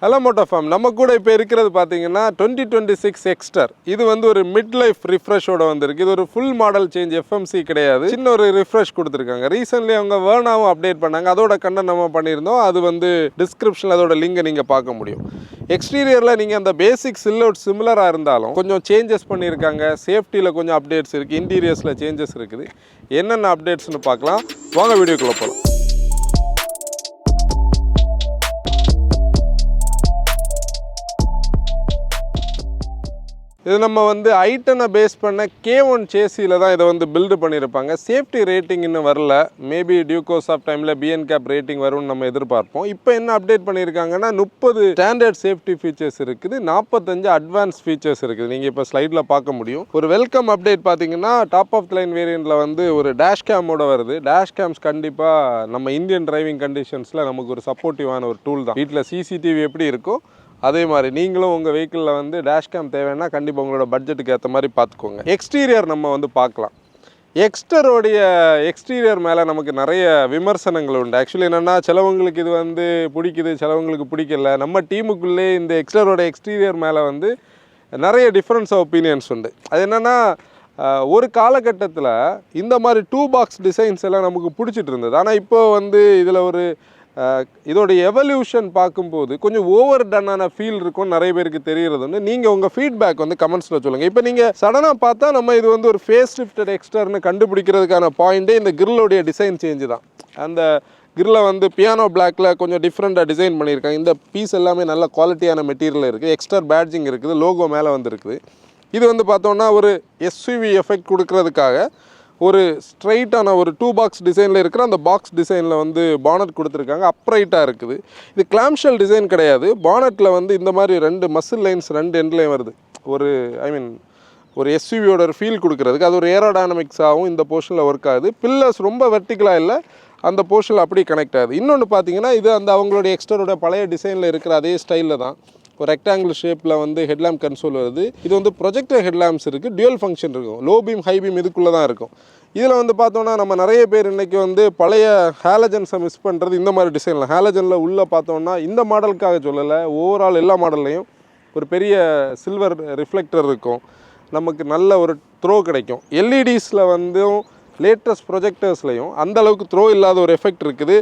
Hello மோட்டோஃபார்ம் நம்ம கூட இப்போ இருக்கிறது பார்த்தீங்கன்னா 2026 எக்ஸ்டர். இது வந்து ஒரு மிட் லைஃப் ரிஃப்ரெஷோட வந்திருக்கு. இது ஒரு ஃபுல் மாடல் சேஞ்ச், எஃப்எம்சி கிடையாது. சின்ன ஒரு ரிஃப்ரெஷ் கொடுத்துருக்காங்க. ரீசென்ட்லி அவங்க வேர்னாவும் அப்டேட் பண்ணாங்க. அதோட கண்டென்ட் நம்ம பண்ணியிருந்தோம். அது வந்து டிஸ்கிரிப்ஷனில் அதோட லிங்கை நீங்கள் பார்க்க முடியும். எக்ஸ்டீரியரில் நீங்கள் அந்த பேசிக் சில்லவுட் சிமிலராக இருந்தாலும் கொஞ்சம் சேஞ்சஸ் பண்ணியிருக்காங்க. சேஃப்டியில் கொஞ்சம் அப்டேட்ஸ் இருக்குது, இன்டீரியர்ஸில் சேஞ்சஸ் இருக்குது. என்னென்ன அப்டேட்ஸ்னு பார்க்கலாம். வாங்க வீடியோக்குள்ளே போகலாம். இது நம்ம வந்து ஐட்டனை பேஸ் பண்ண K1 சேசியில் தான் இதை வந்து பில்டு பண்ணியிருப்பாங்க. சேஃப்டி ரேட்டிங் இன்னும் வரல. மேபி டியூ கோர்ஸ் ஆஃப் டைமில் பிஎன்கேப் ரேட்டிங் வரும்னு நம்ம எதிர்பார்ப்போம். இப்போ என்ன அப்டேட் பண்ணியிருக்காங்கன்னா 30 ஸ்டாண்டர்ட் சேஃப்டி ஃபீச்சர்ஸ் இருக்குது, 45 அட்வான்ஸ் ஃபீச்சர்ஸ் இருக்குது. நீங்கள் இப்போ ஸ்லைடில் பார்க்க முடியும். ஒரு வெல்கம் அப்டேட் பார்த்தீங்கன்னா டாப் ஆஃப் லைன் வேரியண்ட்டில் வந்து ஒரு டேஷ் கேமோட வருது. டேஷ் கேம்ஸ் கண்டிப்பாக நம்ம இந்தியன் டிரைவிங் கண்டிஷன்ஸில் நமக்கு ஒரு சப்போர்ட்டிவான ஒரு டூல் தான். வீட்டில் சிசிடிவி எப்படி இருக்கோ அதே மாதிரி நீங்களும் உங்கள் வெஹிக்கிளில் வந்து டேஷ் கேம் தேவைன்னா கண்டிப்பாக உங்களோட பட்ஜெட்டுக்கு ஏற்ற மாதிரி பார்த்துக்கோங்க. எக்ஸ்டீரியர் நம்ம வந்து பார்க்கலாம். எக்ஸ்டரோடைய எக்ஸ்டீரியர் மேலே நமக்கு நிறைய விமர்சனங்கள் உண்டு. ஆக்சுவலி என்னென்னா, சிலவங்களுக்கு இது வந்து பிடிக்குது, சிலவங்களுக்கு பிடிக்கல. நம்ம டீமுக்குள்ளே இந்த எக்ஸ்டரோட எக்ஸ்டீரியர் மேலே வந்து நிறைய டிஃப்ரென்ஸ் ஆஃப் ஒப்பீனியன்ஸ் உண்டு. அது என்னென்னா, ஒரு காலகட்டத்தில் இந்த மாதிரி 2 பாக்ஸ் டிசைன்ஸ் எல்லாம் நமக்கு பிடிச்சிட்டு இருந்தது. ஆனால் இப்போ வந்து இதில் ஒரு இதோடைய எவல்யூஷன் பார்க்கும்போது கொஞ்சம் ஓவர் டன்னான ஃபீல் இருக்கும், நிறைய பேருக்கு தெரிகிறதுன்னு. நீங்கள் உங்கள் ஃபீட்பேக் வந்து கமெண்ட்ஸில் சொல்லுங்கள். இப்போ நீங்கள் சடனாக பார்த்தா நம்ம இது வந்து ஒரு ஃபேஸ் ஷிஃப்டட் எக்ஸ்டர்னு கண்டுபிடிக்கிறதுக்கான பாயிண்ட்டே இந்த கிரில்லோடைய டிசைன் சேஞ்சு தான். அந்த கிரில்லை வந்து பியானோ பிளாக்கில் கொஞ்சம் டிஃப்ரெண்ட்டாக டிசைன் பண்ணியிருக்காங்க. இந்த பீஸ் எல்லாமே நல்ல குவாலிட்டியான மெட்டீரியல் இருக்குது. எக்ஸ்டர் பேட்ஜிங் இருக்குது, லோகோ மேலே வந்துருக்குது. இது வந்து பார்த்தோன்னா ஒரு எஸ்யூவி எஃபெக்ட் கொடுக்கறதுக்காக ஒரு ஸ்ட்ரைட்டான ஒரு 2 பாக்ஸ் டிசைனில் இருக்கிற அந்த பாக்ஸ் டிசைனில் வந்து பானட் கொடுத்துருக்காங்க. அப்ரைட்டாக இருக்குது. இது கிளாம்ஷெல் டிசைன் கிடையாது. பானட்டில் வந்து இந்த மாதிரி 2 மசில் லைன்ஸ் 2 எண்ட்லேயும் வருது. ஒரு எஸ்யூவியோட ஒரு ஃபீல் கொடுக்குறதுக்கு அது ஒரு ஏரோடைனமிக்ஸாகவும் இந்த போர்ஷனில் ஒர்க் ஆகுது. பில்லர்ஸ் ரொம்ப வெர்டிகலாக இல்லை, அந்த போர்ஷனில் அப்படி கனெக்ட் ஆகுது. இன்னொன்று பார்த்தீங்கன்னா, இது அந்த அவங்களுடைய எக்ஸ்டரோட பழைய டிசைனில் இருக்கிற அதே ஸ்டைலில் தான் ஒரு ரெக்டாங்கிள் ஷேப்பில் வந்து ஹெட்லாம்ப் கன்சோல் வருது. இது வந்து ப்ரொஜெக்டர் ஹெட்லாம்ப்ஸ் இருக்குது, டியூவல் ஃபங்க்ஷன் இருக்கும். லோ பீம் ஹை பீம் இதுக்குள்ளே தான் இருக்கும். இதில் வந்து பார்த்தோன்னா நம்ம நிறைய பேர் இன்றைக்கி வந்து பழைய ஹேலஜன்ஸை மிஸ் பண்ணுறது இந்த மாதிரி டிசைனில். ஹேலஜனில் உள்ளே பார்த்தோன்னா இந்த மாடலுக்காக சொல்லலை, ஓவரால் எல்லா மாடல்லையும் ஒரு பெரிய சில்வர் ரிஃப்ளெக்டர் இருக்கும். நமக்கு நல்ல ஒரு த்ரோ கிடைக்கும். எல்இடிஸில் வந்து லேட்டஸ்ட் ப்ரொஜெக்டர்ஸ்லையும் அந்தளவுக்கு த்ரோ இல்லாத ஒரு எஃபெக்ட் இருக்குது.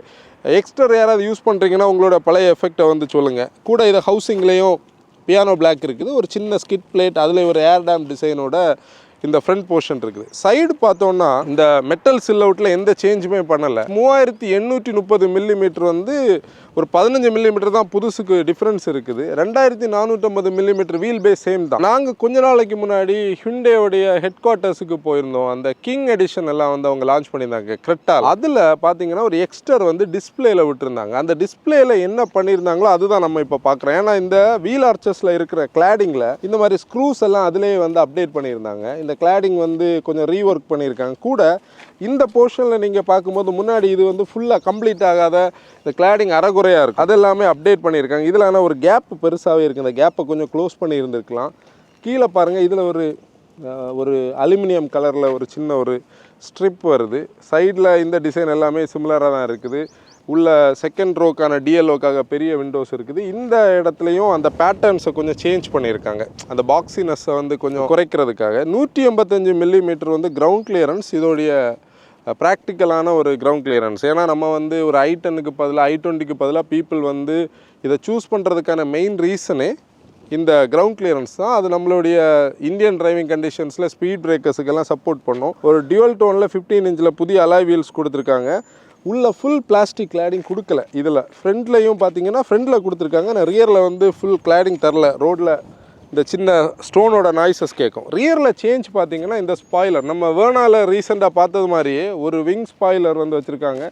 எக்ஸ்டர் யாராவது யூஸ் பண்ணுறீங்கன்னா உங்களோட பழைய எஃபெக்டை வந்து சொல்லுங்கள். கூட இதை ஹவுசிங்லேயும் பியானோ பிளாக் இருக்குது. ஒரு சின்ன ஸ்கிட் பிளேட், அதில் ஒரு ஏர் டேம் டிசைனோட இந்த ஃப்ரண்ட் போர்ஷன் இருக்குது. சைடு பார்த்தோன்னா இந்த மெட்டல் சில்லவுட்டில் எந்த சேஞ்சுமே பண்ணலை. 3830 மில்லிமீட்டர் வந்து ஒரு 15 மில்லிமீட்டர் தான் புதுசுக்கு டிஃப்ரென்ஸ் இருக்குது. 2450 மில்லிமீட்டர் வீல் பேஸ் சேம் தான். நாங்கள் கொஞ்ச நாளைக்கு முன்னாடி ஹிண்டேவுடைய ஹெட் குவார்ட்டர்ஸுக்கு போயிருந்தோம். அந்த கிங் எடிஷன் எல்லாம் வந்து அவங்க லான்ச் பண்ணியிருந்தாங்க கிரெட்டா. அதில் பார்த்தீங்கன்னா ஒரு எக்ஸ்டர் வந்து டிஸ்பிளேல விட்டுருந்தாங்க. அந்த டிஸ்பிளேல என்ன பண்ணியிருந்தாங்களோ அதுதான் நம்ம இப்போ பார்க்குறோம். ஏன்னா இந்த வீல் ஆர்ச்சஸில் இருக்கிற கிளாடிங்கில் இந்த மாதிரி ஸ்க்ரூஸ் எல்லாம் அதிலேயே வந்து அப்டேட் பண்ணியிருந்தாங்க. இந்த கிளாடிங் வந்து கொஞ்சம் ரீஒர்க் பண்ணியிருக்காங்க. கூட இந்த போர்ஷனில் நீங்கள் பார்க்கும்போது முன்னாடி இது வந்து ஃபுல்லாக கம்ப்ளீட் ஆகாத இந்த கிளாடிங் அரைகுறையாக இருக்குது. அதெல்லாமே அப்டேட் பண்ணியிருக்காங்க. இதில் ஆனால் ஒரு கேப் பெருசாகவே இருக்குது. இந்த கேப்பை கொஞ்சம் க்ளோஸ் பண்ணி இருந்திருக்கலாம். கீழே பாருங்கள், இதில் ஒரு அலுமினியம் கலரில் ஒரு சின்ன ஒரு ஸ்ட்ரிப் வருது. சைடில் இந்த டிசைன் எல்லாமே சிமிலராக தான் இருக்குது. உள்ள செகண்ட் ரோக்கான டிஎல்ஓக்காக பெரிய விண்டோஸ் இருக்குது. இந்த இடத்துலையும் அந்த பேட்டர்ன்ஸை கொஞ்சம் சேஞ்ச் பண்ணியிருக்காங்க, அந்த பாக்ஸினஸை வந்து கொஞ்சம் குறைக்கிறதுக்காக. 185 மில்லிமீட்டர் வந்து கிரவுண்ட் கிளியரன்ஸ் இதோடைய ப்ராக்டிக்கலான ஒரு கிரவுண்ட் கிளியரன்ஸ். ஏன்னா நம்ம வந்து ஒரு i10க்கு பதிலாக i20க்கு பதிலாக பீப்புள் வந்து இதை சூஸ் பண்ணுறதுக்கான மெயின் ரீசனே இந்த கிரவுண்ட் கிளியரன்ஸ் தான். அது நம்மளுடைய இந்தியன் டிரைவிங் கண்டிஷன்ஸில் ஸ்பீட் பிரேக்கர்ஸுக்கெல்லாம் சப்போர்ட் பண்ணோம். ஒரு டியூவல் டோனில் 15 இன்ச்சில் புதிய அலாய் வீல்ஸ் கொடுத்துருக்காங்க. உள்ள ஃபுல் பிளாஸ்டிக் கிளாடிங் கொடுக்கல. இதில் ஃப்ரண்ட்லையும் பார்த்தீங்கன்னா ஃப்ரண்ட்டில் கொடுத்துருக்காங்க. ஆனால் ரியரில் வந்து ஃபுல் கிளாடிங் தரல. ரோட்டில் இந்த சின்ன ஸ்டோனோட நாய்ஸஸ் கேட்கும். ரியரில் சேஞ்ச் பார்த்தீங்கன்னா இந்த ஸ்பாய்லர் நம்ம வேர்னால ரீசெண்டாக பார்த்தது மாதிரியே ஒரு விங் ஸ்பாய்லர் வந்து வச்சுருக்காங்க.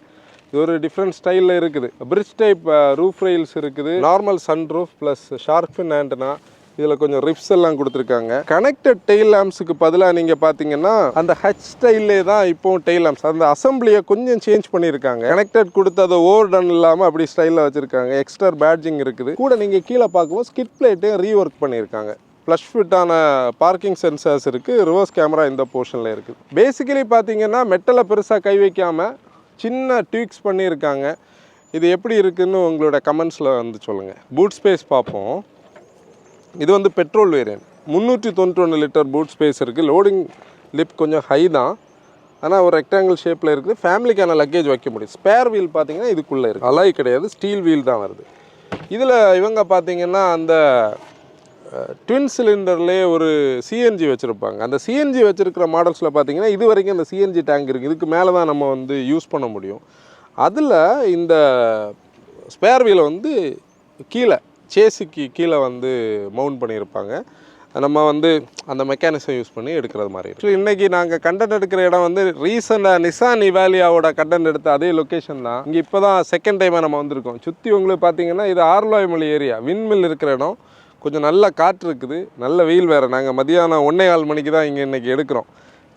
இது ஒரு டிஃப்ரெண்ட் ஸ்டைலில் இருக்குது. பிரிட்ஜ் டைப் ரூஃப் ரெயில்ஸ் இருக்குது. Normal sun roof plus shark fin antenna. இதில் கொஞ்சம் ரிப்ஸ் எல்லாம் கொடுத்துருக்காங்க. கனெக்டட் டெயில் லேம்ப்ஸுக்கு பதிலாக நீங்கள் பார்த்தீங்கன்னா அந்த ஹச் ஸ்டைல்லே தான் இப்போவும் டெயில் லேம்ப்ஸ். அந்த அசம்பிளியை கொஞ்சம் சேஞ்ச் பண்ணியிருக்காங்க. கனெக்டட் கொடுத்து அதை ஓவர் டன் இல்லாமல் அப்படி ஸ்டைலில் வச்சுருக்காங்க. எக்ஸ்டர் பேட்ஜிங் இருக்குது. கூட நீங்கள் கீழே பார்க்கும்போது ஸ்கிட் பிளேட்டையும் ரீஒர்க் பண்ணியிருக்காங்க. ப்ளஷ் ஃபிட்டான பார்க்கிங் சென்சார்ஸ் இருக்குது. ரிவர்ஸ் கேமரா இந்த போர்ஷனில் இருக்குது. பேசிக்கலி பார்த்தீங்கன்னா மெட்டலை பெருசாக கை வைக்காமல் சின்ன ட்வீக்ஸ் பண்ணியிருக்காங்க. இது எப்படி இருக்குதுன்னு உங்களோட கமெண்ட்ஸில் வந்து சொல்லுங்கள். பூட் ஸ்பேஸ் பார்ப்போம். இது வந்து petrol variant, 391 litre boot space இருக்குது. லோடிங் லிப் கொஞ்சம் ஹை தான், ஆனால் ஒரு ரெக்டாங்கிள் ஷேப்பில் இருக்குது. ஃபேமிலிக்கான லக்கேஜ் வைக்க முடியும். ஸ்பேர் வீல் பார்த்தீங்கன்னா இதுக்குள்ளே இருக்குது, அலாய் கிடையாது, ஸ்டீல் வீல் தான் வருது. இதில் இவங்க பார்த்தீங்கன்னா அந்த ட்வின் சிலிண்டர்லேயே ஒரு சிஎன்ஜி வச்சுருப்பாங்க. அந்த சிஎன்ஜி வச்சுருக்கிற மாடல்ஸில் பார்த்தீங்கன்னா இது வரைக்கும் அந்த சிஎன்ஜி டேங்க் இருக்குது, இதுக்கு மேலே தான் நம்ம வந்து யூஸ் பண்ண முடியும். அதில் இந்த ஸ்பேர் வீலை வந்து கீழே சேஸுக்கு கீழே வந்து மவுண்ட் பண்ணியிருப்பாங்க. நம்ம வந்து அந்த மெக்கானிசம் யூஸ் பண்ணி எடுக்கிறது மாதிரி இருக்குது. இன்றைக்கி நாங்கள் கண்டென்ட் எடுக்கிற இடம் வந்து ரீசெண்டாக நிசான் இவாலியாவோட கண்டென்ட் எடுத்த அதே லொக்கேஷன் தான். இங்கே இப்போ தான் செகண்ட் டைமாக நம்ம வந்திருக்கோம். சுற்றி உங்களுக்கு பார்த்தீங்கன்னா இது ஆர்லாய்மொழி ஏரியா, விண்மில் இருக்கிற இடம். கொஞ்சம் நல்ல காற்று இருக்குது, நல்ல வெயில் வேறு. நாங்கள் மதியானம் 1:15 மணிக்கு தான் இங்கே இன்றைக்கி எடுக்கிறோம்.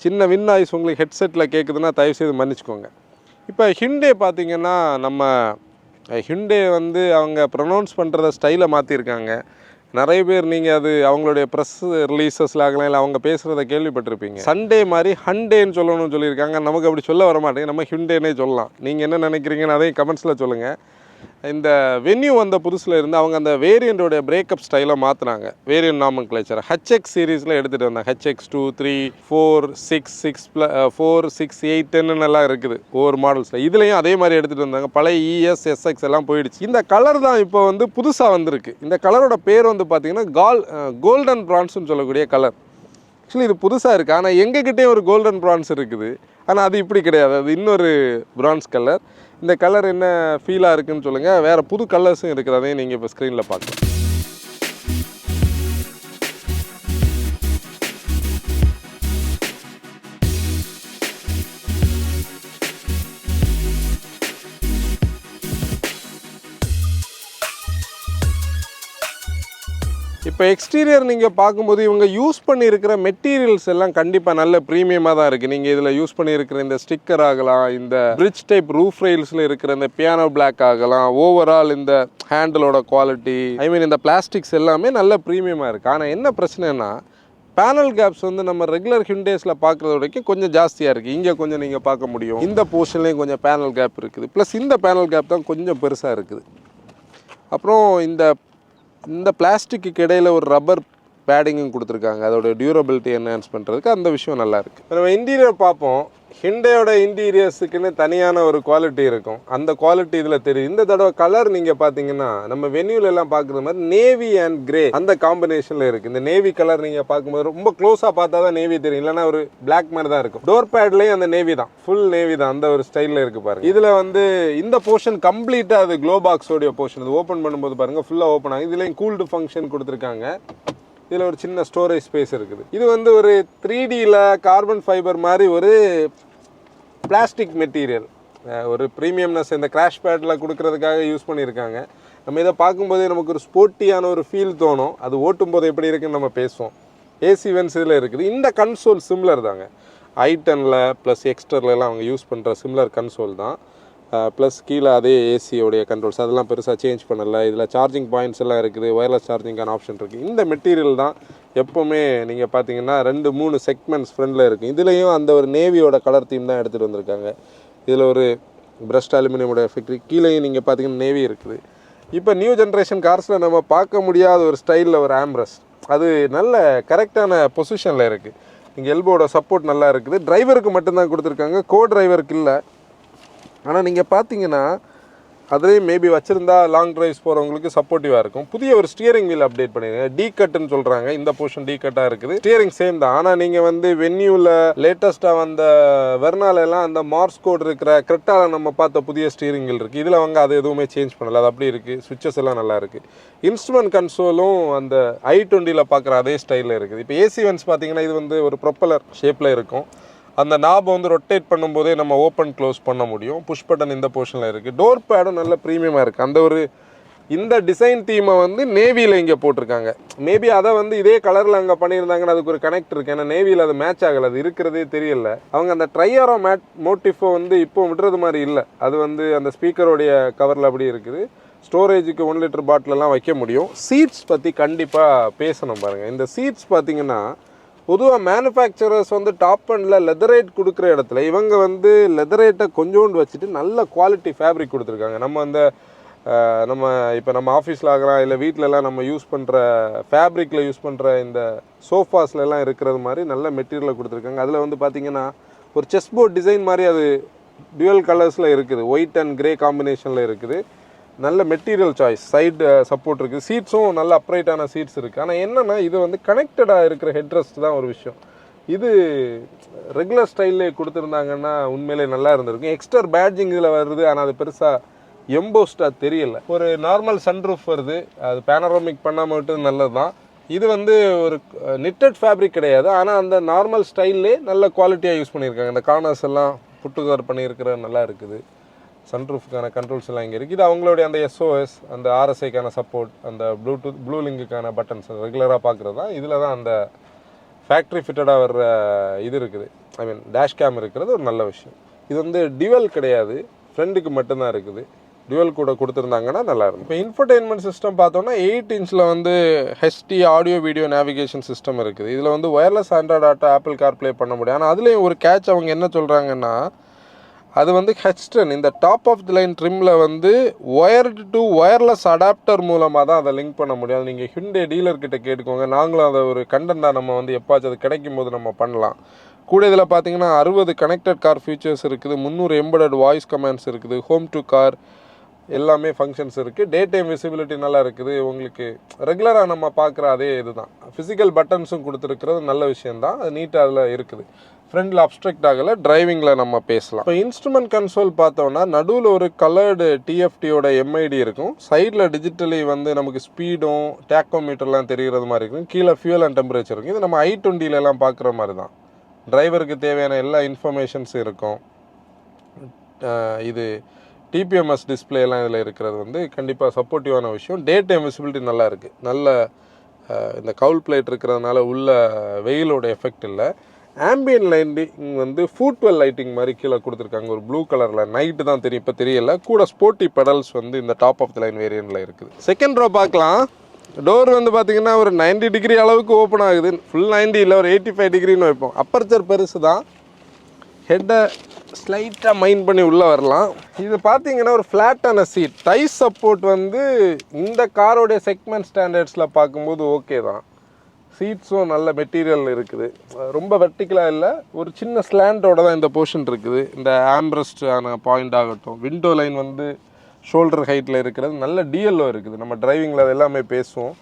சின்ன வின் நாய்ஸ் உங்களுக்கு ஹெட்செட்டில் கேட்குதுன்னா தயவுசெய்து மன்னிச்சுக்கோங்க. இப்போ ஹிண்டே பார்த்திங்கன்னா நம்ம ஹிண்டே வந்து அவங்க ப்ரொனவுன்ஸ் பண்ணுறத ஸ்டைலை மாற்றிருக்காங்க. நிறைய பேர் நீங்கள் அது அவங்களுடைய ப்ரெஸ் ரிலீசஸில் ஆகலாம், இல்லை அவங்க பேசுகிறத கேள்விப்பட்டிருப்பீங்க. சண்டே மாதிரி ஹண்டேன்னு சொல்லணும்னு சொல்லியிருக்காங்க. நமக்கு அப்படி சொல்ல வர மாட்டேங்க, நம்ம ஹிண்டேனே சொல்லலாம். நீங்கள் என்ன நினைக்கிறீங்கன்னு அதையும் கமெண்ட்ஸில் சொல்லுங்கள். இந்த வென்யூ வந்த புதுசில் இருந்து அவங்க அந்த வேரியண்ட்டோடைய பிரேக்கப் ஸ்டைலை மாற்றினாங்க. வேரியன்ட் நாமன் கிளச்சர் ஹெச்எக்ஸ் சீரீஸில் எடுத்துகிட்டு வந்தாங்க. ஹெச்எக்ஸ் 2, 3, 4, 6, 4, 6, 8, 10 எல்லாம் இருக்குது ஒவ்வொரு மாடல்ஸில். இதுலேயும் அதே மாதிரி எடுத்துகிட்டு வந்தாங்க. பழைய இஎஸ், எஸ்எக்ஸ் எல்லாம் போயிடுச்சு. இந்த கலர் தான் இப்போ வந்து புதுசாக வந்திருக்கு. இந்த கலரோட பேர் வந்து பார்த்திங்கன்னா கோல்டன் பிரான்ஸ்னு சொல்லக்கூடிய கலர். ஆக்சுவலி இது புதுசாக இருக்குது, ஆனால் எங்ககிட்டே ஒரு கோல்டன் பிரான்ஸ் இருக்குது. ஆனால் அது இப்படி கிடையாது, அது இன்னொரு பிரான்ஸ் கலர். இந்த கலர் என்ன ஃபீலாக இருக்குதுன்னு சொல்லுங்கள். வேறு புது கலர்ஸும் இருக்குது, அதையும் நீங்கள் இப்போ ஸ்க்ரீனில் பார்க்கலாம். இப்போ எக்ஸ்டீரியர் நீங்கள் பார்க்கும்போது இவங்க யூஸ் பண்ணியிருக்கிற மெட்டீரியல்ஸ் எல்லாம் கண்டிப்பாக நல்ல ப்ரீமியமாக தான் இருக்குது. நீங்கள் இதில் யூஸ் பண்ணியிருக்கிற இந்த ஸ்டிக்கர் ஆகலாம், இந்த பிரிட்ஜ் டைப் ரூஃப் ரெயில்ஸில் இருக்கிற இந்த பியானோ பிளாக் ஆகலாம், ஓவரால் இந்த ஹேண்டிலோட குவாலிட்டி, இந்த பிளாஸ்டிக்ஸ் எல்லாமே நல்ல ப்ரீமியமாக இருக்குது. ஆனால் என்ன பிரச்சனைனா பேனல் கேப்ஸ் வந்து நம்ம ரெகுலர் ஹிண்டேஸில் பார்க்குறது வரைக்கும் கொஞ்சம் ஜாஸ்தியாக இருக்குது. இங்கே கொஞ்சம் நீங்கள் பார்க்க முடியும், இந்த போர்ஷன்லேயும் கொஞ்சம் பேனல் கேப் இருக்குது. ப்ளஸ் இந்த பேனல் கேப் தான் கொஞ்சம் பெருசாக இருக்குது. அப்புறம் இந்த பிளாஸ்டிக்கு இடையில் ஒரு ரப்பர் பேடிங்கும் கொடுத்துருக்காங்க, அதோட டியூரபிலிட்டி என்ஹான்ஸ் பண்ணுறதுக்கு. அந்த விஷயம் நல்லா இருக்குது. நம்ம இன்டீரியர் பார்ப்போம். ஹிண்டேயோட இன்டீரியர்ஸுக்குன்னு தனியான ஒரு குவாலிட்டி இருக்கும், அந்த குவாலிட்டி இதில் தெரியும். இந்த தடவை கலர் நீங்கள் பார்த்தீங்கன்னா நம்ம வென்யூலெல்லாம் பார்க்குற மாதிரி நேவி அண்ட் கிரே அந்த காம்பினேஷனில் இருக்குது. இந்த நேவி கலர் நீங்கள் பார்க்கும்போது ரொம்ப க்ளோஸாக பார்த்தா தான் நேவி தெரியும், இல்லைன்னா ஒரு பிளாக் மாதிரி தான் இருக்கும். டோர் பேட்லேயும் அந்த நேவி தான், ஃபுல் நேவி தான், அந்த ஒரு ஸ்டைலில் இருக்குது பாருங்கள். இதில் வந்து இந்த போர்ஷன் கம்ப்ளீட்டாக அது க்ளோ பாக்ஸோடைய போர்ஷன். அது ஓப்பன் பண்ணும்போது பாருங்கள் ஃபுல்லாக ஓப்பன் ஆகும். இதுலேயும் கூல்டு ஃபங்க்ஷன் கொடுத்துருக்காங்க. இதில் ஒரு சின்ன ஸ்டோரேஜ் ஸ்பேஸ் இருக்குது. இது வந்து ஒரு 3Dயில் கார்பன் ஃபைபர் மாதிரி ஒரு பிளாஸ்டிக் மெட்டீரியல், ஒரு ப்ரீமியம்னஸ் இந்த கிராஷ் பேட்டில் கொடுக்கறதுக்காக யூஸ் பண்ணியிருக்காங்க. நம்ம இதை பார்க்கும்போதே நமக்கு ஒரு ஸ்போர்ட்டியான ஒரு ஃபீல் தோணும். அது ஓட்டும் போது எப்படி இருக்குன்னு நம்ம பேசுவோம். ஏசி வென்ஸ் இதில் இருக்குது. இந்த கன்சோல் சிம்லர் தாங்க, i10ல் ப்ளஸ் எக்ஸ்டர்லாம் அவங்க யூஸ் பண்ணுற சிம்லர் கன்சோல் தான். ப்ளஸ் கீழே அதே ஏசியோடைய கண்ட்ரோல்ஸ் அதெல்லாம் பெருசாக சேஞ்ச் பண்ணலை. இதில் சார்ஜிங் பாயிண்ட்ஸ் எல்லாம் இருக்குது, ஒயர்லெஸ் சார்ஜிங்கான ஆப்ஷன் இருக்குது. இந்த மெட்டீரியல் தான் எப்போவுமே நீங்கள் பார்த்தீங்கன்னா 2-3 செக்மெண்ட்ஸ் ஃப்ரண்டில் இருக்குது. இதுலேயும் அந்த ஒரு நேவியோட கலர் தீம் தான் எடுத்துகிட்டு வந்திருக்காங்க. இதில் ஒரு பிரஸ்ட் அலுமினியமோட எஃபெக்ட், கீழேயும் நீங்கள் பார்த்தீங்கன்னா நேவி இருக்குது. இப்போ நியூ ஜென்ரேஷன் கார்ஸில் நம்ம பார்க்க முடியாத ஒரு ஸ்டைலில் ஒரு ஆம்ரஸ்ட், அது நல்ல கரெக்டான பொசிஷனில் இருக்குது. இங்கே எல்போட சப்போர்ட் நல்லா இருக்குது. டிரைவருக்கு மட்டும்தான் கொடுத்துருக்காங்க, கோ டிரைவருக்கு இல்லை. ஆனால் நீங்கள் பார்த்தீங்கன்னா அதுலேயும் மேபி வச்சுருந்தா லாங் ட்ரைவ்ஸ் போகிறவங்களுக்கு சப்போர்ட்டிவாக இருக்கும். புதிய ஒரு ஸ்டியரிங் வீல் அப்டேட் பண்ணிடுங்க, டீ கட்டுன்னு சொல்கிறாங்க. இந்த போர்ஷன் டீ கட்டாக இருக்குது, ஸ்டியரிங் சேம் தான். ஆனால் நீங்கள் வந்து வென்யூவில் லேட்டஸ்ட்டாக வந்த வெர்னாலெல்லாம் அந்த மார்ஸ் கோட் இருக்கிற கிரெட்டாவில் நம்ம பார்த்த புதிய ஸ்டியரிங் வீல் இருக்குது. இதில் அவங்க அது எதுவுமே சேஞ்ச் பண்ணலை, அது அப்படி இருக்குது. சுவிச்சஸ் எல்லாம் நல்லா இருக்குது. இன்ஸ்ட்ருமெண்ட் கன்சோலும் அந்த i20ல் பார்க்குற அதே ஸ்டைலில் இருக்குது. இப்போ ஏசி வென்ஸ் பார்த்தீங்கன்னா இது வந்து ஒரு ப்ரொப்பலர் ஷேப்பில் இருக்கும். அந்த நாபை வந்து ரொட்டேட் பண்ணும்போதே நம்ம ஓப்பன் க்ளோஸ் பண்ண முடியும். புஷ் பட்டன் இந்த போர்ஷனில் இருக்குது. டோர் பேடும் நல்ல ப்ரீமியமாக இருக்குது. அந்த ஒரு இந்த டிசைன் தீமை வந்து நேவியில் இங்கே போட்டிருக்காங்க. மேபி அதை வந்து இதே கலரில் அங்கே பண்ணியிருந்தாங்கன்னு அதுக்கு ஒரு கனெக்ட் இருக்குது. ஏன்னா நேவியில் அது மேட்ச் ஆகலை, அது இருக்கிறதே தெரியல. அவங்க அந்த ட்ரையாரோ மோட்டிஃபோ வந்து இப்போ விடுறது மாதிரி இல்லை. அது வந்து அந்த ஸ்பீக்கரோடைய கவரில் அப்படி இருக்குது. ஸ்டோரேஜுக்கு 1 லிட்டர் பாட்டிலெல்லாம் வைக்க முடியும். சீட்ஸ் பற்றி கண்டிப்பாக பேசணும் பாருங்கள். இந்த சீட்ஸ் பார்த்திங்கன்னா பொதுவாக மேனுஃபேக்சரர்ஸ் வந்து டாப் அண்டில் லெதரேட் கொடுக்குற இடத்துல இவங்க வந்து லெதரேட்டை கொஞ்சோண்டு வச்சுட்டு நல்ல குவாலிட்டி ஃபேப்ரிக் கொடுத்துருக்காங்க. நம்ம இப்போ நம்ம ஆஃபீஸில் ஆகலாம் இல்லை வீட்டிலலாம் நம்ம யூஸ் பண்ணுற ஃபேப்ரிக்கில் யூஸ் பண்ணுற இந்த சோஃபாஸ்லாம் இருக்கிறது மாதிரி நல்ல மெட்டீரியலை கொடுத்துருக்காங்க. அதில் வந்து பார்த்திங்கன்னா ஒரு செஸ் போர்ட் டிசைன் மாதிரி அது டுவல் கலர்ஸில் இருக்குது, ஒயிட் அண்ட் கிரே காம்பினேஷனில் இருக்குது. நல்ல மெட்டீரியல் சாய்ஸ், சைடு சப்போர்ட் இருக்குது, சீட்ஸும் நல்ல அப்ரைட்டான சீட்ஸ் இருக்குது. ஆனால் என்னென்னா இது வந்து கனெக்டடாக இருக்கிற ஹெட்ரெஸ்ட் தான் ஒரு விஷயம். இது ரெகுலர் ஸ்டைல்லே கொடுத்துருந்தாங்கன்னா உண்மையிலே நல்லா இருந்திருக்கும். எக்ஸ்ட்ரா பேட்ஜிங் இதில் வருது, ஆனால் அது பெருசாக எம்போஸ்டாக தெரியல. ஒரு நார்மல் சன்ரூஃப் வருது, அது பேனரோமிக் பண்ணாமல் விட்டு நல்லது தான். இது வந்து ஒரு நிட்டட் ஃபேப்ரிக் கிடையாது, ஆனால் அந்த நார்மல் ஸ்டைல்லே நல்ல குவாலிட்டியாக யூஸ் பண்ணியிருக்காங்க. இந்த கார்னர்ஸ் எல்லாம் புட்டுகவர் பண்ணியிருக்கிற நல்லா இருக்குது. சன்ரூஃப்க்கான கண்ட்ரோல்ஸ் எல்லாம் இங்கே இருக்குது. இது அவங்களுடைய அந்த SOS, அந்த RSIக்கான சப்போர்ட், அந்த ப்ளூ லிங்குக்கான பட்டன்ஸ் ரெகுலராக பார்க்குறது தான். இதில் தான் அந்த ஃபேக்ட்ரி ஃபிட்டடாக வர்ற இது இருக்குது, ஐ மீன் டேஷ் கேம் இருக்கிறது ஒரு நல்ல விஷயம். இது வந்து டியூவல் கிடையாது, ஃப்ரெண்டுக்கு மட்டும்தான் இருக்குது. டியூவல் கூட கொடுத்துருந்தாங்கன்னா நல்லாயிருக்கும். இப்போ இன்ஃபர்டெயின்மெண்ட் சிஸ்டம் பார்த்தோன்னா 8 இன்ச்சில் வந்து HD audio video navigation system இருக்குது. இதில் வந்து wireless Android auto apple CarPlay பண்ண முடியும். ஆனால் அதுலேயும் ஒரு கேட்ச் அவங்க என்ன சொல்கிறாங்கன்னா, அது வந்து H10 இந்த டாப் ஆஃப் தி லைன் ட்ரிம்மில் வந்து ஒயர்டு டு ஒயர்லெஸ் அடாப்டர் மூலமாக தான் அதை லிங்க் பண்ண முடியாது. நீங்கள் ஹிண்டே டீலர்கிட்ட கேட்டுக்கோங்க, நாங்களும் அதை ஒரு கண்டென்ட்டாக நம்ம வந்து எப்பாச்சும் அது கிடைக்கும் போது நம்ம பண்ணலாம். கூட இதில் பார்த்தீங்கன்னா 60 கனெக்டட் கார் ஃபீச்சர்ஸ் இருக்குது, 300 எம்படட் வாய்ஸ் கமெண்ட்ஸ் இருக்குது, ஹோம் டு கார் எல்லாமே ஃபங்க்ஷன்ஸ் இருக்குது. டே டைம் விசிபிலிட்டி நல்லா இருக்குது. உங்களுக்கு ரெகுலராக நம்ம பார்க்குற அதே இது தான். ஃபிசிக்கல் பட்டன்ஸும் கொடுத்துருக்கிறது நல்ல விஷயந்தான், அது நீட்டாக அதில் இருக்குது. ஃப்ரண்டில் அப்ஸ்ட்ரக்ட் ஆகலை, டிரைவிங்கில் நம்ம பேசலாம். இப்போ இன்ஸ்ட்ருமெண்ட் கன்சோல் பார்த்தோன்னா நடுவில் ஒரு கலர்டு TFTயோட MID இருக்கும், சைடில் டிஜிட்டலி வந்து நமக்கு ஸ்பீடும் டேக்கோமீட்டர்லாம் தெரிகிறது மாதிரி இருக்கும், கீழே ஃபியூல் அண்ட் டெம்பரேச்சர் இருக்கும். இது நம்ம i20லலாம் பார்க்குற மாதிரி தான். டிரைவருக்கு தேவையான எல்லா இன்ஃபர்மேஷன்ஸ் இருக்கும். இது TPMS டிஸ்பிளேலாம் இதில் இருக்கிறது வந்து கண்டிப்பாக சப்போர்ட்டிவான விஷயம். டே டைம் விசிபிலிட்டி நல்லா இருக்குது. நல்ல இந்த கவுல் பிளேட் இருக்கிறதுனால உள்ள வெயிலோட எஃபெக்ட் இல்லை. ஆம்பியன் லைட்டிங் வந்து ஃபுட்வெல் லைட்டிங் மாதிரி கீழே கொடுத்துருக்காங்க, ஒரு ப்ளூ கலரில். நைட்டு தான் தெரியும், இப்போ தெரியல. கூட ஸ்போர்ட்டி பெடல்ஸ் வந்து இந்த டாப் ஆஃப் தி லைன் வேரியண்ட்டில் இருக்குது. செகண்ட் ரோ பார்க்கலாம். டோர் வந்து பார்த்திங்கன்னா ஒரு 90 டிகிரி அளவுக்கு ஓப்பன் ஆகுது. ஃபுல் 90 இல்லை, ஒரு 85 டிகிரின்னு வைப்போம். அப்பர்ச்சர் பெருசு தான். ஹெட்டை ஸ்லைட்டாக மைண்ட் பண்ணி உள்ளே வரலாம். இது பார்த்தீங்கன்னா ஒரு ஃப்ளாட்டான சீட். டை சப்போர்ட் வந்து இந்த காரோடைய செக்மெண்ட் ஸ்டாண்டர்ட்ஸில் பார்க்கும்போது ஓகே தான். சீட்ஸும் நல்ல மெட்டீரியல் இருக்குது, ரொம்ப வெர்டிக்கலாக இல்லை, ஒரு சின்ன ஸ்லாண்டோட தான் இந்த போர்ஷன் இருக்குது. இந்த ஆம்ப்ரஸ்டான பாயிண்ட் ஆகட்டும், விண்டோ லைன் வந்து ஷோல்டர் ஹைட்டில் இருக்கிறது, நல்ல DLO இருக்குது. நம்ம டிரைவிங்கில் அது எல்லாமே பேசுவோம்.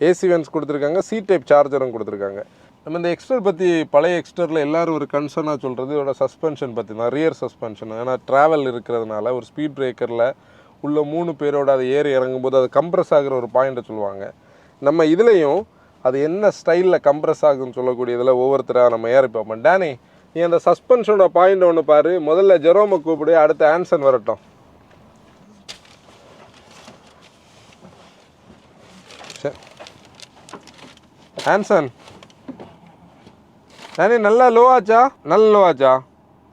AC வென்ஸ் கொடுத்துருக்காங்க, C டைப் சார்ஜரும் கொடுத்துருக்காங்க. நம்ம இந்த எக்ஸ்டர் பற்றி, பழைய எக்ஸ்டரில் எல்லோரும் ஒரு கன்சர்னாக சொல்கிறது இதோட சஸ்பென்ஷன் பற்றி தான், ரியர் சஸ்பென்ஷன். ஏன்னா ட்ராவல் இருக்கிறதுனால ஒரு ஸ்பீட் பிரேக்கரில் உள்ள 3 பேரோட அது ஏறி இறங்கும்போது அது கம்ப்ரஸ் ஆகிற ஒரு பாயிண்ட்டை சொல்லுவாங்க. நம்ம இதுலேயும் அது என்ன ஸ்டைலில் கம்ப்ரஸ் ஆகுதுன்னு சொல்லக்கூடியதில் ஒவ்வொருத்தராக நம்ம ஏறி பார்ப்போம். டேனி, நீ அந்த சஸ்பென்ஷனோட பாயிண்ட் ஒன்று பாரு. முதல்ல ஜெரோமை கூப்பிடு, அடுத்த ஆன்சன் வரட்டும். ஆன்சன், டேனி நல்லா லோ ஆச்சா? நல்ல லோ ஆச்சா?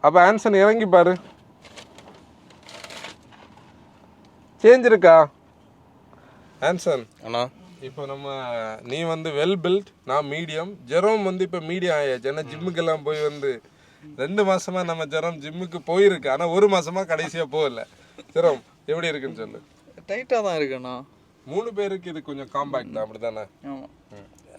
அப்போ ஆன்சன் இறங்கி பாரு. சேஞ்ச் இருக்கா ஆன்சன்? அண்ணா இப்போ நீ வந்து வெல் பில்ட், நான் மீடியம். ஜெரோம் வந்து இப்போ மீடியம் ஆயாச்சு. ஏன்னா ஜிம்முக்கெல்லாம் போய் வந்து 2 மாசமா நம்ம ஜெரோம் ஜிம்முக்கு போயிருக்கு, ஆனால் 1 மாசமா கடைசியாக போகல. ஜெரோம் எப்படி இருக்குன்னு சொல்லு. டைட்டாக தான் இருக்குண்ணா. 3 பேருக்கு இது கொஞ்சம் காம்பேக்ட் தான், அப்படி தானே?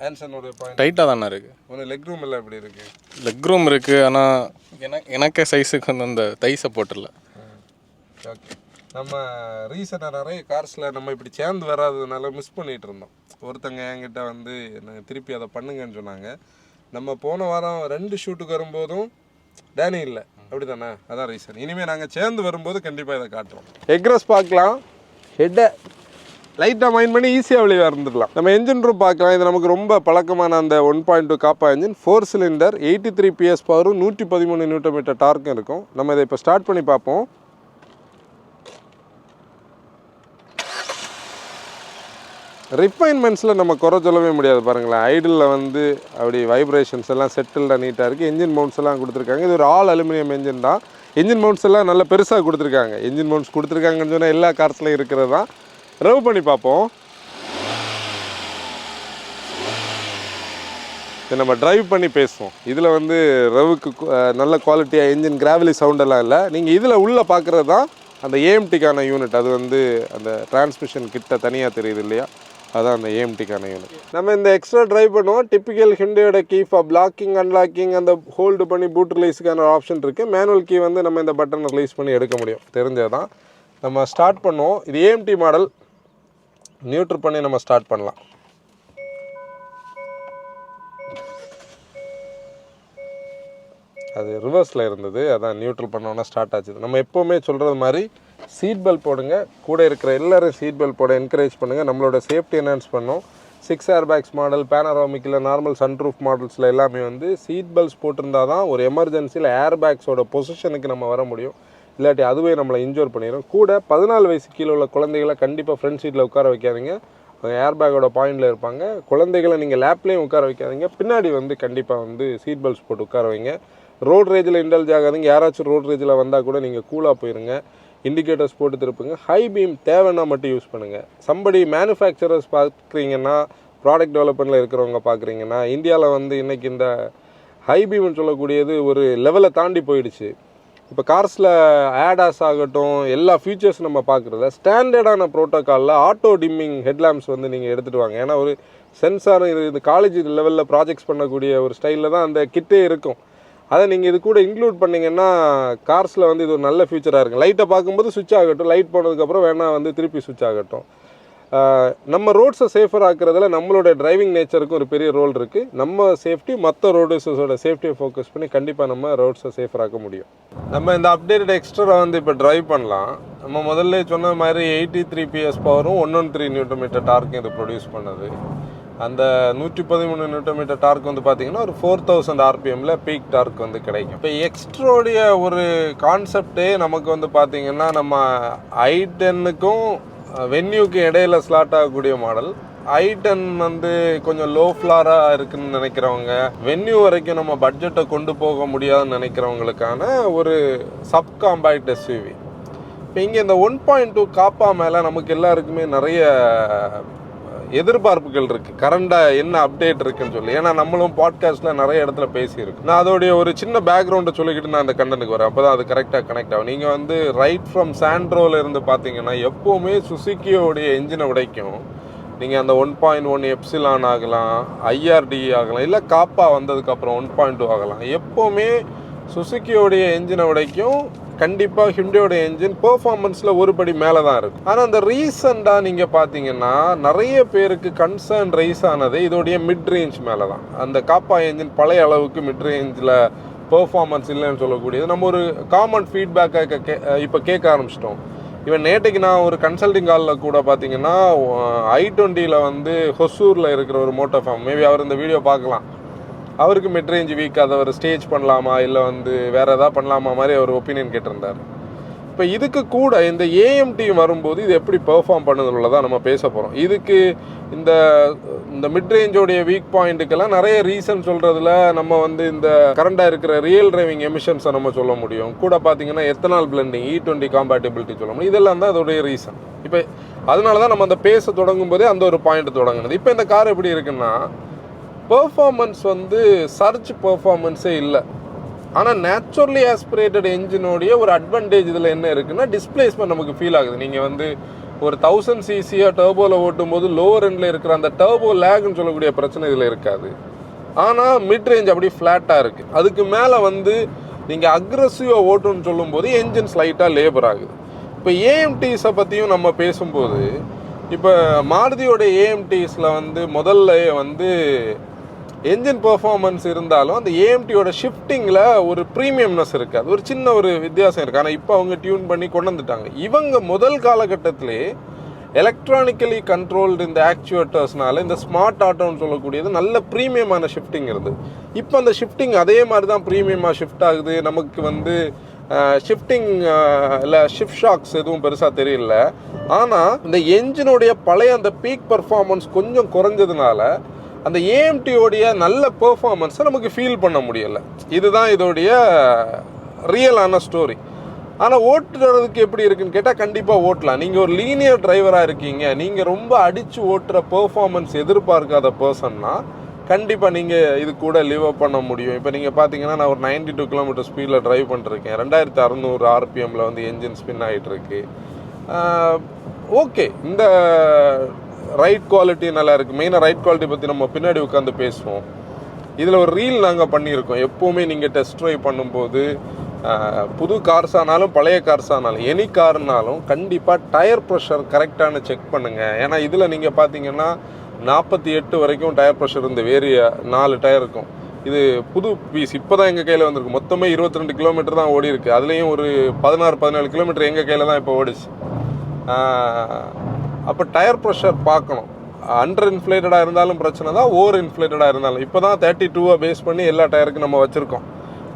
ஆன்சனோட பாயிண்ட் டைட்டாக தானே இருக்குது. ஒன்று லெக் ரூம் எல்லாம் எப்படி இருக்குது? லெக் ரூம் இருக்குது, ஆனால் எனக்கு சைஸுக்கு வந்து அந்த தை சப்போர்ட் இல்லை. ஓகே, நம்ம ரீசெண்டாக நிறைய கார்ஸில் நம்ம இப்படி சேர்ந்து வராததுனால மிஸ் பண்ணிகிட்டு இருந்தோம். ஒருத்தங்க என்கிட்ட வந்து எனக்கு திருப்பி அதை பண்ணுங்கன்னு சொன்னாங்க. நம்ம போன வாரம் 2 ஷூட்டுக்கு வரும்போதும் டேனி இல்லை, அப்படி தானே? அதான் ரீசன். இனிமேல் நாங்கள் சேர்ந்து வரும்போது கண்டிப்பாக இதை காட்டுறோம். எக்ரஸ் பார்க்கலாம். ஹெட்டை லைட்டாக மைண்ட் பண்ணி ஈஸியாக வெளியே வந்துடலாம். நம்ம என்ஜின் ரூம் பார்க்கலாம். இது நமக்கு ரொம்ப பழக்கமான அந்த 1.2 காப்பா என்ஜின், 4 சிலிண்டர், 83 PS பவரும் 113 Nm டார்க்கும் இருக்கும். நம்ம இதை இப்போ ஸ்டார்ட் பண்ணி பார்ப்போம். ரிஃபைன்மெண்ட்ஸில் நம்ம குறை சொல்லவே முடியாது. பாருங்களேன், ஐடில் வந்து அப்படி வைப்ரேஷன்ஸ் எல்லாம் செட்டில்டாக நீட்டாக இருக்குது. என்ஜின் மவுண்ட்ஸ் எல்லாம் கொடுத்துருக்காங்க. இது ஒரு ஆல் அலுமினியம் என்ஜின் தான். என்ஜின் மவுண்ட்ஸ் எல்லாம் நல்ல பெருசாக கொடுத்துருக்காங்க. என்ஜின் மவுண்ட்ஸ் கொடுத்துருக்காங்கன்னு சொன்னால் எல்லா கார்ஸ்லையும் இருக்கிறது தான். ரவ் பண்ணி பார்ப்போம். இதை நம்ம டிரைவ் பண்ணி பேசுவோம். இதில் வந்து ரவுக்கு நல்ல குவாலிட்டியாக இன்ஜின் கிராவலி சவுண்டெல்லாம் இல்லை. நீங்கள் இதில் உள்ளே பார்க்குறது தான் அந்த ஏஎம்டிக்கான யூனிட். அது வந்து அந்த டிரான்ஸ்மிஷன் கிட்ட தனியாக தெரியுது இல்லையா, அதான் அந்த ஏஎம்டிக்கான யூனிட். நம்ம இந்த எக்ஸ்ட்ரா டிரைவ் பண்ணுவோம். டிப்பிக்கல் ஹிண்டோட கீ ஃபார் பிளாக்கிங் அன்லாக்கிங், அந்த ஹோல்டு பண்ணி பூட் ரிலீஸுக்கான ஆப்ஷன் இருக்குது. மேனுவல் கீ வந்து நம்ம இந்த பட்டனை ரிலீஸ் பண்ணி எடுக்க முடியும், தெரிஞ்சது தான். நம்ம ஸ்டார்ட் பண்ணுவோம். இது ஏஎம்டி மாடல். நியூட்ரல் பண்ணி நம்ம ஸ்டார்ட் பண்ணலாம். அது ரிவர்ஸில் இருந்தது, அதான் நியூட்ரல் பண்ணோன்னா ஸ்டார்ட் ஆச்சு. நம்ம எப்போவுமே சொல்கிறது மாதிரி சீட் பெல்ட் போடுங்க. கூட இருக்கிற எல்லோரும் சீட் பெல்ட் போட என்கரேஜ் பண்ணுங்கள். நம்மளோட சேஃப்டி என்ஹான்ஸ் பண்ணோம். 6 ஏர்பேக்ஸ் மாடல், பேனராமிக்கில், நார்மல் சன்ரூஃப் மாடல்ஸில் எல்லாமே வந்து சீட் பெல்ட்ஸ் போட்டிருந்தால் தான் ஒரு எமர்ஜென்சியில் ஏர்பேக்ஸோட பொசிஷனுக்கு நம்ம வர முடியும். இல்லாட்டி அதுவே நம்மளை இன்ஜூர் பண்ணிடும். கூட 14 வயசு கீழே உள்ள குழந்தைகளை கண்டிப்பாக ஃப்ரண்ட் சீட்டில் உட்கார வைக்காதீங்க. ஏர்பேக்கோட பாயிண்டில் இருப்பாங்க. குழந்தைகளை நீங்கள் லேப்லேயும் உட்கார வைக்காதீங்க. பின்னாடி வந்து கண்டிப்பாக வந்து சீட் பெல்ட்ஸ் போட்டு உட்கார வைங்க. ரோட் ரேஜில் இன்டல்ஜ் ஆகாதீங்க. யாராச்சும் ரோட் ரேஜில் வந்தால் கூட நீங்கள் கூலாக போயிருங்க. இண்டிகேட்டர்ஸ் போட்டு திருப்புங்க. ஹை பீம் தேவைன்னா மட்டும் யூஸ் பண்ணுங்கள். சம்படி மேனுஃபேக்சரர்ஸ் பார்க்குறீங்கன்னா, ப்ராடக்ட் டெவலப்மெண்ட்டில் இருக்கிறவங்க பார்க்குறீங்கன்னா, இந்தியாவில் வந்து இன்றைக்கி இந்த ஹை பீம்னு சொல்லக்கூடியது ஒரு லெவலை தாண்டி போயிடுச்சு. இப்போ கார்ஸில் ஆடாஸ் ஆகட்டும், எல்லா ஃபீச்சர்ஸ் நம்ம பார்க்குறத ஸ்டாண்டர்டான ப்ரோட்டோக்காலில் ஆட்டோ டிம்மிங் ஹெட்லாம்ப்ஸ் வந்து நீங்கள் எடுத்துகிட்டு வாங்க. ஏன்னா ஒரு சென்சார் இது காலேஜ் லெவலில் ப்ராஜெக்ட்ஸ் பண்ணக்கூடிய ஒரு ஸ்டைலில் தான் அந்த கிட்டே இருக்கும். அதை நீங்கள் இது கூட இன்க்ளூட் பண்ணிங்கன்னா கார்ஸில் வந்து இது ஒரு நல்ல ஃபியூச்சராக இருக்கும். லைட்டை பார்க்கும்போது சுவிட்ச் ஆகட்டும், லைட் போனதுக்கப்புறம் வேணால் வந்து திருப்பி சுவிட்ச் ஆகட்டும். நம்ம ரோட்ஸை சேஃபர் ஆக்குறதுல நம்மளோட டிரைவிங் நேச்சருக்கு ஒரு பெரிய ரோல் இருக்குது. நம்ம சேஃப்டி மற்ற ரோடர்ஸோட சேஃப்டியை ஃபோக்கஸ் பண்ணி கண்டிப்பாக நம்ம ரோட்ஸை சேஃபர் ஆக்க முடியும். நம்ம இந்த அப்டேட்டட் எக்ஸ்ட்ரா வந்து இப்போ டிரைவ் பண்ணலாம். நம்ம முதல்ல சொன்ன மாதிரி 83 PS பவரும் 113 நியூட்டன் டார்க்கும் இது ப்ரொடியூஸ் பண்ணுது. அந்த 113 நியூட்டன் டார்க் வந்து பார்த்தீங்கன்னா ஒரு 4000 RPMல பீக் டார்க் வந்து கிடைக்கும். இப்போ எக்ஸ்ட்ரோடைய ஒரு கான்செப்டே நமக்கு வந்து பார்த்தீங்கன்னா, நம்ம i10க்கும் வென்யூக்கு இடையில ஸ்லாட் ஆகக்கூடிய மாடல். i10 வந்து கொஞ்சம் லோ ஃப்ளாராக இருக்குன்னு நினைக்கிறவங்க, வென்யூ வரைக்கும் நம்ம பட்ஜெட்டை கொண்டு போக முடியாதுன்னு நினைக்கிறவங்களுக்கான ஒரு சப் காம்பேக்ட் எஸ்யூவி. இப்போ இங்கே இந்த 1.2 காப்பா மேலே நமக்கு எல்லாருக்குமே நிறைய எதிர்பார்ப்புகள் இருக்குது. கரண்டாக என்ன அப்டேட் இருக்குன்னு சொல்லி. ஏன்னா நம்மளும் பாட்காஸ்ட்டில் நிறைய இடத்துல பேசியிருக்கோம். நான் அதோடைய ஒரு சின்ன பேக்ரவுண்டை சொல்லிக்கிட்டு நான் அந்த கண்டனுக்கு வரேன். அப்போ தான் அது கரெக்டாக கனெக்ட் ஆகும். நீங்கள் வந்து ரைட் ஃப்ரம் சாண்ட்ரோவில் இருந்து பார்த்தீங்கன்னா, எப்போவுமே சுசுக்கியோடைய என்ஜினை உடைக்கும். நீங்கள் அந்த 1.1 எப்சிலான் ஆகலாம், IRD ஆகலாம், இல்லை காப்பா வந்ததுக்கப்புறம் 1.2 ஆகலாம். எப்போவுமே சுசுக்கியோடைய என்ஜினை உடைக்கும். கண்டிப்பாக ஹிண்டோட என்ஜின் பெர்ஃபார்மன்ஸில் ஒரு படி மேலே தான் இருக்கும். ஆனால் அந்த ரீசெண்டாக நீங்கள் பார்த்தீங்கன்னா நிறைய பேருக்கு கன்சர்ன் ரைஸ் ஆனது இதோடைய மிட் ரேஞ்ச் மேலே தான். அந்த காப்பா என்ஜின் பழைய அளவுக்கு மிட் ரேஞ்சில் பெர்ஃபார்மன்ஸ் இல்லைன்னு சொல்லக்கூடியது நம்ம ஒரு காமன் ஃபீட்பேக்காக இப்போ கேட்க ஆரம்பிச்சிட்டோம். இவன் நேற்றுக்கு நான் ஒரு கன்சல்டிங் காலில் கூட பார்த்தீங்கன்னா i20ல் வந்து ஹொசூரில் இருக்கிற ஒரு மோட்டோ ஃபார்ம், மேபி அவர் இந்த வீடியோ பார்க்கலாம், அவருக்கு மிட் ரேஞ்ச் வீக், அதை அவர் ஸ்டேஜ் பண்ணலாமா இல்லை வந்து வேறு எதாவது பண்ணலாமா மாதிரி அவர் ஒப்பீனியன் கேட்டிருந்தார். இப்போ இதுக்கு கூட இந்த ஏஎம்டி வரும்போது இது எப்படி பெர்ஃபார்ம் பண்ணுறதுல தான் நம்ம பேச போகிறோம். இதுக்கு இந்த இந்த மிட் ரேஞ்சோடைய வீக் பாயிண்ட்டுக்கெல்லாம் நிறைய ரீசன் சொல்கிறதுல நம்ம வந்து இந்த கரண்டாக இருக்கிற ரியல் டிரைவிங் எமிஷன்ஸை நம்ம சொல்ல முடியும். கூட பார்த்தீங்கன்னா எத்தனால் பிளெண்டிங், E20 காம்பேட்டிபிலிட்டி சொல்ல முடியும். இதெல்லாம் தான் அதோடைய ரீசன். இப்போ அதனால தான் நம்ம அந்த பேச தொடங்கும் போதே அந்த ஒரு பாயிண்ட் தொடங்குனது. இப்போ இந்த கார் எப்படி இருக்குன்னா, பெர்ஃபார்மன்ஸ் வந்து சர்ச் பெர்ஃபார்மன்ஸே இல்லை. ஆனால் நேச்சுரலி ஆஸ்பிரேட்டட் என்ஜினோடைய ஒரு அட்வான்டேஜ் இதில் என்ன இருக்குன்னா, டிஸ்பிளேஸ்மெண்ட் நமக்கு ஃபீல் ஆகுது. நீங்கள் வந்து ஒரு 1000 cc டர்போவில் ஓட்டும் போது லோவர் எண்டில் இருக்கிற அந்த டர்போ லேக்னு சொல்லக்கூடிய பிரச்சனை இதில் இருக்காது. ஆனால் மிட் ரேஞ்ச் அப்படி ஃப்ளாட்டாக இருக்குது. அதுக்கு மேலே வந்து நீங்கள் அக்ரெசிவாக ஓட்டுன்னு சொல்லும்போது என்ஜின் ஸ்லைட்டாக லேபர் ஆகுது. இப்போ ஏஎம்டிஸை பற்றியும் நம்ம பேசும்போது, இப்போ மாருதியோட ஏஎம்டிஸில் வந்து முதல்ல வந்து என்ஜின் பெர்ஃபார்மன்ஸ் இருந்தாலும் அந்த ஏஎம்டியோட ஷிஃப்டிங்கில் ஒரு ப்ரீமியம்னஸ் இருக்காது, ஒரு சின்ன ஒரு வித்தியாசம் இருக்குது. ஆனால் இப்போ அவங்க டியூன் பண்ணி கொண்டு வந்துட்டாங்க. இவங்க முதல் காலகட்டத்திலே எலக்ட்ரானிக்கலி கண்ட்ரோல்டு இந்த ஆக்சுவேட்டர்ஸ்னால இந்த ஸ்மார்ட் ஆட்டோன்னு சொல்லக்கூடியது நல்ல ப்ரீமியமான ஷிஃப்டிங் இருந்தது. இப்போ அந்த ஷிஃப்டிங் அதே மாதிரி தான் ப்ரீமியமாக ஷிஃப்ட் ஆகுது. நமக்கு வந்து ஷிஃப்டிங் இல்லை ஷிஃப்ட் ஷாக்ஸ் எதுவும் பெருசாக தெரியல. ஆனால் இந்த என்ஜினுடைய பழைய அந்த பீக் பர்ஃபார்மன்ஸ் கொஞ்சம் குறைஞ்சதுனால அந்த ஏஎம்டியோடைய நல்ல பெர்ஃபார்மன்ஸை நமக்கு ஃபீல் பண்ண முடியலை. இதுதான் இதோடைய ரியலான ஸ்டோரி. ஆனால் ஓட்டுறதுக்கு எப்படி இருக்குன்னு கேட்டால் கண்டிப்பாக ஓட்டலாம். நீங்கள் ஒரு லீனியர் டிரைவராக இருக்கீங்க, நீங்கள் ரொம்ப அடித்து ஓட்டுற பெர்ஃபார்மன்ஸ் எதிர்பார்க்காத பர்சன்னா கண்டிப்பாக நீங்கள் இது கூட லிவ் அப் பண்ண முடியும். இப்போ நீங்கள் பார்த்தீங்கன்னா நான் ஒரு 92 கிலோமீட்டர் ஸ்பீடில் ட்ரைவ் பண்ணிருக்கேன். 2600 ஆர்பிஎம்மில் வந்து என்ஜின் ஸ்பின் ஆகிட்டுருக்கு. ஓகே, இந்த ரைட் குவாலிட்டி நல்லா இருக்குது. மெயினாக ரைட் குவாலிட்டி பற்றி நம்ம பின்னாடி உட்காந்து பேசுவோம். இதில் ஒரு ரீல் நாங்கள் பண்ணியிருக்கோம். எப்போவுமே நீங்கள் டெஸ்ட் ட்ரைவ் பண்ணும்போது புது கார்ஸ் ஆனாலும் பழைய கார்ஸ் ஆனாலும் எனி கார்னாலும் கண்டிப்பாக டயர் ப்ரெஷர் கரெக்டான செக் பண்ணுங்கள். ஏன்னா இதில் நீங்கள் பார்த்தீங்கன்னா 48 வரைக்கும் டயர் ப்ரெஷர் இருந்து வேறு 4 டயர் இருக்கும். இது புது பீஸ் இப்போ தான் எங்கள் கையில் வந்திருக்கு. மொத்தமே 22 கிலோமீட்டர் தான் ஓடி இருக்குது. அதுலேயும் ஒரு 16-17 கிலோமீட்டர் எங்கள் கையில் தான் இப்போ ஓடிச்சு. அப்போ டயர் ப்ரெஷர் பார்க்கணும். அண்டர் இன்ஃப்ளேட்டடாக இருந்தாலும் பிரச்சனை தான், ஓவர் இன்ஃப்ளேட்டடாக இருந்தாலும். இப்போ தான் 32 பேஸ் பண்ணி எல்லா டயருக்கும் நம்ம வச்சுருக்கோம்.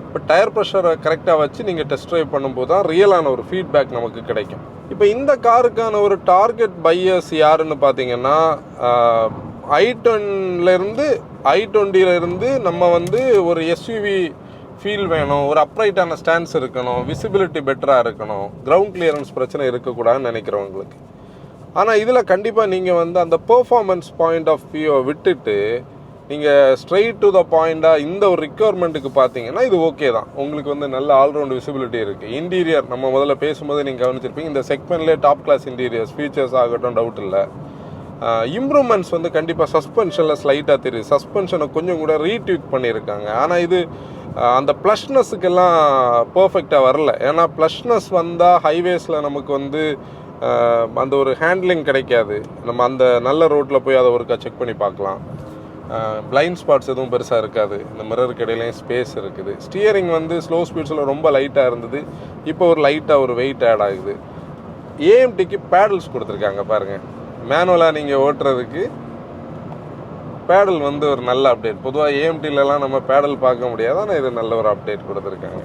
இப்போ டயர் ப்ரெஷரை கரெக்டாக வச்சு நீங்கள் டெஸ்ட் ட்ரைவ் பண்ணும்போது தான் ரியலான ஒரு ஃபீட்பேக் நமக்கு கிடைக்கும். இப்போ இந்த காருக்கான ஒரு டார்கெட் பையர்ஸ் யாருன்னு பார்த்தீங்கன்னா i10லேருந்து i20லேருந்து நம்ம வந்து ஒரு எஸ்யூவி ஃபீல் வேணும், ஒரு அப்ரைட்டான ஸ்டாண்ட்ஸ் இருக்கணும், விசிபிலிட்டி பெட்டராக இருக்கணும், கிரவுண்ட் கிளியரன்ஸ் பிரச்சனை இருக்கக்கூடாதுன்னு நினைக்கிறவங்களுக்கு. ஆனால் இதில் கண்டிப்பாக நீங்கள் வந்து அந்த பெர்ஃபார்மன்ஸ் பாயிண்ட் ஆஃப் வியூவை விட்டுட்டு நீங்கள் ஸ்ட்ரெயிட் டு த பாயிண்டாக இந்த ஒரு ரிக்வயர்மெண்ட்டுக்கு பார்த்தீங்கன்னா இது ஓகே தான். உங்களுக்கு வந்து நல்ல ஆல்ரவுண்ட் விசிபிலிட்டி இருக்குது. இன்டீரியர் நம்ம முதல்ல பேசும்போது நீங்கள் கவனிச்சிருப்பீங்க, இந்த செக்மெண்ட்லேயே டாப் கிளாஸ் இன்டீரியர்ஸ் ஃபீச்சர்ஸ் ஆகட்டும், டவுட் இல்லை. இம்ப்ரூவ்மெண்ட்ஸ் வந்து கண்டிப்பாக சஸ்பென்ஷனில் ஸ்லைட்டாக தெரியுது. சஸ்பென்ஷனை கொஞ்சம் கூட ரீட்வீக் பண்ணியிருக்காங்க. ஆனால் இது அந்த ப்ளஷ்னஸுக்கெல்லாம் பர்ஃபெக்டாக வரல. ஏன்னா ப்ளஷ்னஸ் வந்தால் ஹைவேஸில் நமக்கு வந்து அந்த ஒரு ஹேண்ட்லிங் கிடைக்காது. நம்ம அந்த நல்ல ரோட்டில் போய் அதை ஒருக்கா செக் பண்ணி பார்க்கலாம். பிளைண்ட் ஸ்பாட்ஸ் எதுவும் பெருசாக இருக்காது. இந்த மிரருக்கு இடையிலையும் ஸ்பேஸ் இருக்குது. ஸ்டியரிங் வந்து ஸ்லோ ஸ்பீட்ஸில் ரொம்ப லைட்டாக இருந்தது. இப்போ ஒரு லைட்டாக ஒரு வெயிட் ஆட் ஆகுது. ஏஎம்டிக்கு பேடல்ஸ் கொடுத்துருக்காங்க பாருங்கள். மேனுவலாக நீங்கள் ஓட்டுறதுக்கு பேடல் வந்து ஒரு நல்ல அப்டேட். பொதுவாக ஏஎம்டிலலாம் நம்ம பேடல் பார்க்க முடியாது. ஆனால் இது நல்ல ஒரு அப்டேட் கொடுத்துருக்காங்க.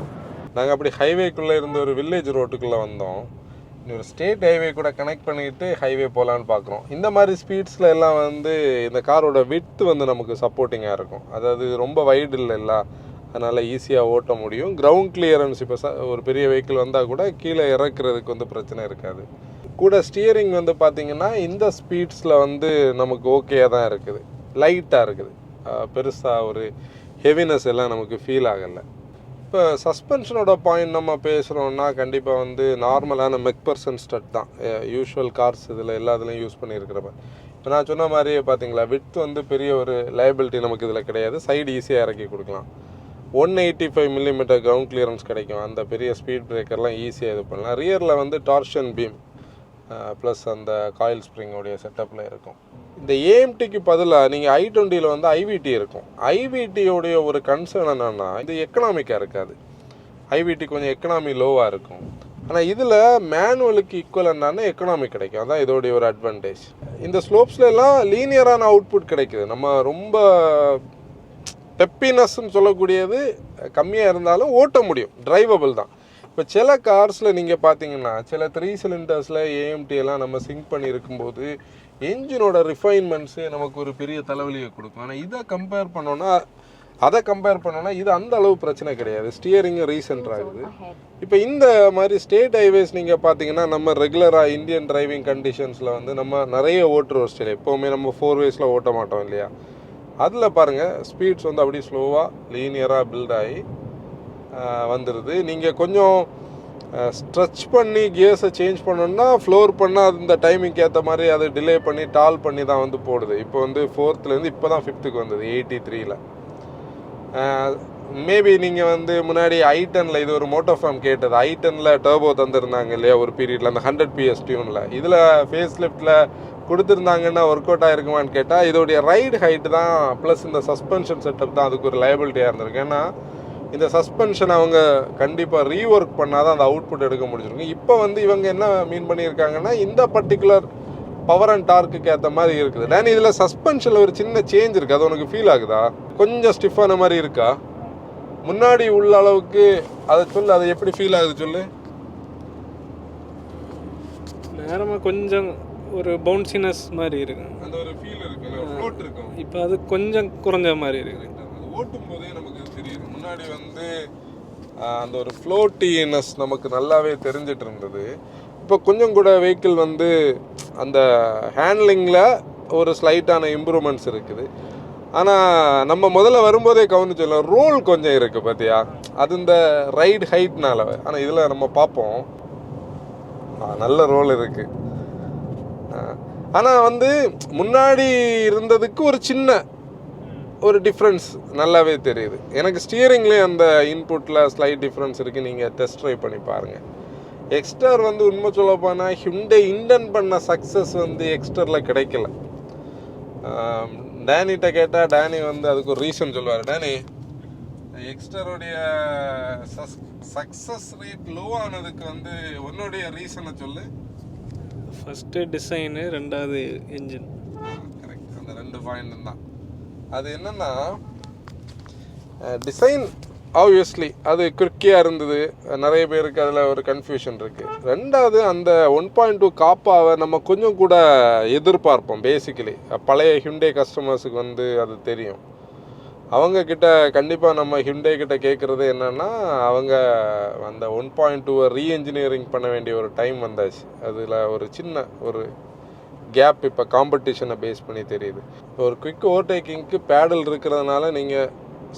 நாங்கள் அப்படி ஹைவேக்குள்ளே இருந்து ஒரு வில்லேஜ் ரோட்டுக்குள்ளே வந்தோம். ஒரு ஸ்டேட் ஹைவே கூட கனெக்ட் பண்ணிக்கிட்டு ஹைவே போகலான்னு பார்க்குறோம். இந்த மாதிரி ஸ்பீட்ஸில் எல்லாம் வந்து இந்த காரோட விட்த் வந்து நமக்கு சப்போர்ட்டிங்காக இருக்கும். அதாவது ரொம்ப வைடு இல்லைல்ல, அதனால் ஈஸியாக ஓட்ட முடியும். கிரவுண்ட் கிளியரன்ஸ் இப்போ ஒரு பெரிய வெஹிக்கிள் வந்தால் கூட கீழே இறக்குறதுக்கு வந்து பிரச்சனை இருக்காது. கூட ஸ்டியரிங் வந்து பார்த்திங்கன்னா இந்த ஸ்பீட்ஸில் வந்து நமக்கு ஓகேயாக தான் இருக்குது. லைட்டாக இருக்குது. பெருசாக ஒரு ஹெவினஸ் எல்லாம் நமக்கு ஃபீல் ஆகலை. இப்போ சஸ்பென்ஷனோட பாயிண்ட் நம்ம பேசுகிறோன்னா கண்டிப்பாக வந்து நார்மலான மெக்பர்சன் ஸ்டட் தான். யூஷுவல் கார்ஸ் இதில் எல்லாத்துலேயும் யூஸ் பண்ணியிருக்கிறப்ப இப்போ நான் சொன்ன மாதிரியே பார்த்தீங்களா, விட்த் வந்து பெரிய ஒரு லைபிலிட்டி நமக்கு இதில் கிடையாது. சைடு ஈஸியாக இறக்கி கொடுக்கலாம். 185 மில்லிமீட்டர் கிரவுண்ட் கிளியரன்ஸ் கிடைக்கும். அந்த பெரிய ஸ்பீட் பிரேக்கர்லாம் ஈஸியாக இது பண்ணலாம். ரியரில் வந்து டார்ஷன் பீம் ப்ளஸ் அந்த காயில் ஸ்ப்ரிங்கோடைய செட்டப்பில் இருக்கும். இந்த ஏஎம்டிக்கு பதிலாக நீங்கள் i20ல் வந்து ஐவிடி இருக்கும். ஐவிடியோடைய ஒரு கன்சர்ன் என்னென்னா இது எக்கனாமிக்காக இருக்காது. ஐவிடி கொஞ்சம் எக்கனாமி லோவாக இருக்கும். ஆனால் இதில் மேனுவலுக்கு ஈக்குவலண்டான எக்கனாமி கிடைக்கும். அதான் இதோடைய ஒரு அட்வான்டேஜ். இந்த ஸ்லோப்ஸ்லாம் லீனியரான அவுட்புட் கிடைக்குது. நம்ம ரொம்ப பெப்பினஸ்ன்னு சொல்லக்கூடியது கம்மியாக இருந்தாலும் ஓட்ட முடியும், டிரைவபிள் தான். இப்போ சில கார்ஸில் நீங்கள் பார்த்தீங்கன்னா சில 3 சிலிண்டர்ஸில் ஏஎம்டியெல்லாம் நம்ம சிங்க் பண்ணி இருக்கும்போது என்ஜினோட ரிஃபைன்மெண்ட்ஸே நமக்கு ஒரு பெரிய தலைவலியை கொடுக்கும். ஆனால் இதை கம்பேர் பண்ணோன்னா இது அந்த அளவு பிரச்சனை கிடையாது. ஸ்டியரிங்கும் ரீசென்ட் ஆகுது. இப்போ இந்த மாதிரி ஸ்டேட் ஹைவேஸ் நீங்கள் பார்த்தீங்கன்னா நம்ம ரெகுலராக இந்தியன் டிரைவிங் கண்டிஷன்ஸில் வந்து நம்ம நிறைய ஓட்டுற ஸ்டைல் எப்போவுமே நம்ம 4 வேஸில் ஓட்ட மாட்டோம் இல்லையா. அதில் பாருங்கள் ஸ்பீட்ஸ் வந்து அப்படியே ஸ்லோவாக லீனியராக பில்ட் ஆகி வந்துடுது. நீங்கள் கொஞ்சம் ஸ்ட்ரெச் பண்ணி கியர்ஸை சேஞ்ச் பண்ணோன்னா ஃப்ளோர் பண்ணால் அந்த டைமிங்க்கு ஏற்ற மாதிரி அதை டிலே பண்ணி டால் பண்ணி தான் வந்து போடுது. இப்போ வந்து 4th இப்போ தான் 5th வந்தது 83ல். மேபி நீங்கள் வந்து முன்னாடி i10ல் இது ஒரு மோட்டோஃபார்ம் கேட்டது. i10ல் டர்போ தந்துருந்தாங்க இல்லையா ஒரு பீரியடில், அந்த 100 PS டியூனில். இதில் ஃபேஸ் லிஃப்ட்டில் கொடுத்துருந்தாங்கன்னா ஒர்க் அவுட் ஆகிருக்குமான்னு கேட்டால் இதோடைய ரைடு ஹைட்டு தான் ப்ளஸ் இந்த சஸ்பென்ஷன் செட்டப் தான் அதுக்கு ஒரு லைபிலிட்டியாக இருந்திருக்கு. ஏன்னா இந்த சஸ்பென்ஷன் அவங்க கண்டிப்பாக ரீஒர்க் பண்ணால் தான் அந்த அவுட்புட் எடுக்க முடிஞ்சிருக்கு. இப்போ வந்து இவங்க என்ன மீன் பண்ணியிருக்காங்கன்னா இந்த பர்டிகுலர் பவர் அண்ட் டார்க்குக்கு ஏற்ற மாதிரி இருக்குது. நான் இதில் சஸ்பென்ஷனில் ஒரு சின்ன சேஞ்ச் இருக்குது. அது உனக்கு ஃபீல் ஆகுதா? கொஞ்சம் ஸ்டிஃபான மாதிரி இருக்கா? முன்னாடி உள்ள அளவுக்கு அதை சொல்லு, அது எப்படி ஃபீல் ஆகுது சொல்லு. நேரமாக கொஞ்சம் ஒரு பவுன்சினஸ் மாதிரி இருக்கு. அந்த ஒரு ஃபீல் இருக்குல்ல, ஃப்ளோட் இருக்கும். இப்போ அது கொஞ்சம் குறைஞ்ச மாதிரி இருக்குது. அது ஓட்டும் போதே நமக்கு தெரியுது. முன்னாடி வந்து அந்த ஒரு ஃப்ளோட்டினஸ் நமக்கு நல்லாவே தெரிஞ்சிட்டு இருந்தது. இப்போ கொஞ்சம் கூட வெஹிக்கிள் வந்து அந்த ஹேண்ட்லிங்கில் ஒரு ஸ்லைட்டான இம்ப்ரூவ்மெண்ட்ஸ் இருக்குது. ஆனால் நம்ம முதல்ல வரும்போதே கவனிச்சோம் ரோல் கொஞ்சம் இருக்குது பார்த்தியா, அது இந்த ரைட் ஹைட்னால. ஆனால் இதில் நம்ம பார்ப்போம் நல்ல ரோல் இருக்குது. ஆனால் வந்து முன்னாடி இருந்ததுக்கு ஒரு சின்ன ஒரு டிஃப்ரென்ஸ் நல்லாவே தெரியுது எனக்கு. ஸ்டியரிங்லேயே அந்த இன்புட்டில் ஸ்லைட் டிஃப்ரென்ஸ் இருக்குது, நீங்கள் டெஸ்ட் ட்ரைவ் பண்ணி பாருங்கள். எக்ஸ்டர் வந்து உண்மை சொல்ல போனால் ஹிண்டே இன்டன் பண்ண சக்ஸஸ் வந்து எக்ஸ்டரில் கிடைக்கல. டேனிகிட்ட கேட்டால் டேனி வந்து அதுக்கு ஒரு ரீசன் சொல்லுவார். டேனி, எக்ஸ்டருடைய சக்ஸஸ் ரேட் லோ ஆனதுக்கு வந்து உன்னுடைய ரீசனை சொல்லு. ஃபஸ்ட்டு டிசைனு, ரெண்டாவது என்ஜின். கரெக்ட், அந்த 2 பாயிண்ட் தான். அது என்னென்னா டிசைன் ஆப்வியஸ்லி அது குறுக்கியாக இருந்தது, நிறைய பேருக்கு அதில் ஒரு கன்ஃபியூஷன் இருக்குது. ரெண்டாவது அந்த 1.2 காப்பாவை நம்ம கொஞ்சம் கூட எதிர்பார்ப்போம். பேசிக்கலி பழைய ஹிண்டே கஸ்டமர்ஸுக்கு வந்து அது தெரியும். அவங்கக்கிட்ட கண்டிப்பாக நம்ம ஹிண்டே கிட்ட கேட்குறது என்னென்னா, அவங்க அந்த 1.2 ரீஎன்ஜினியரிங் பண்ண வேண்டிய ஒரு டைம் வந்தாச்சு. அதில் ஒரு சின்ன ஒரு கேப் இப்போ காம்படிஷனை பேஸ் பண்ணி தெரியுது. ஒரு குவிக் ஓவர்டேக்கிங்க்கு பேடல் இருக்கிறதுனால நீங்கள்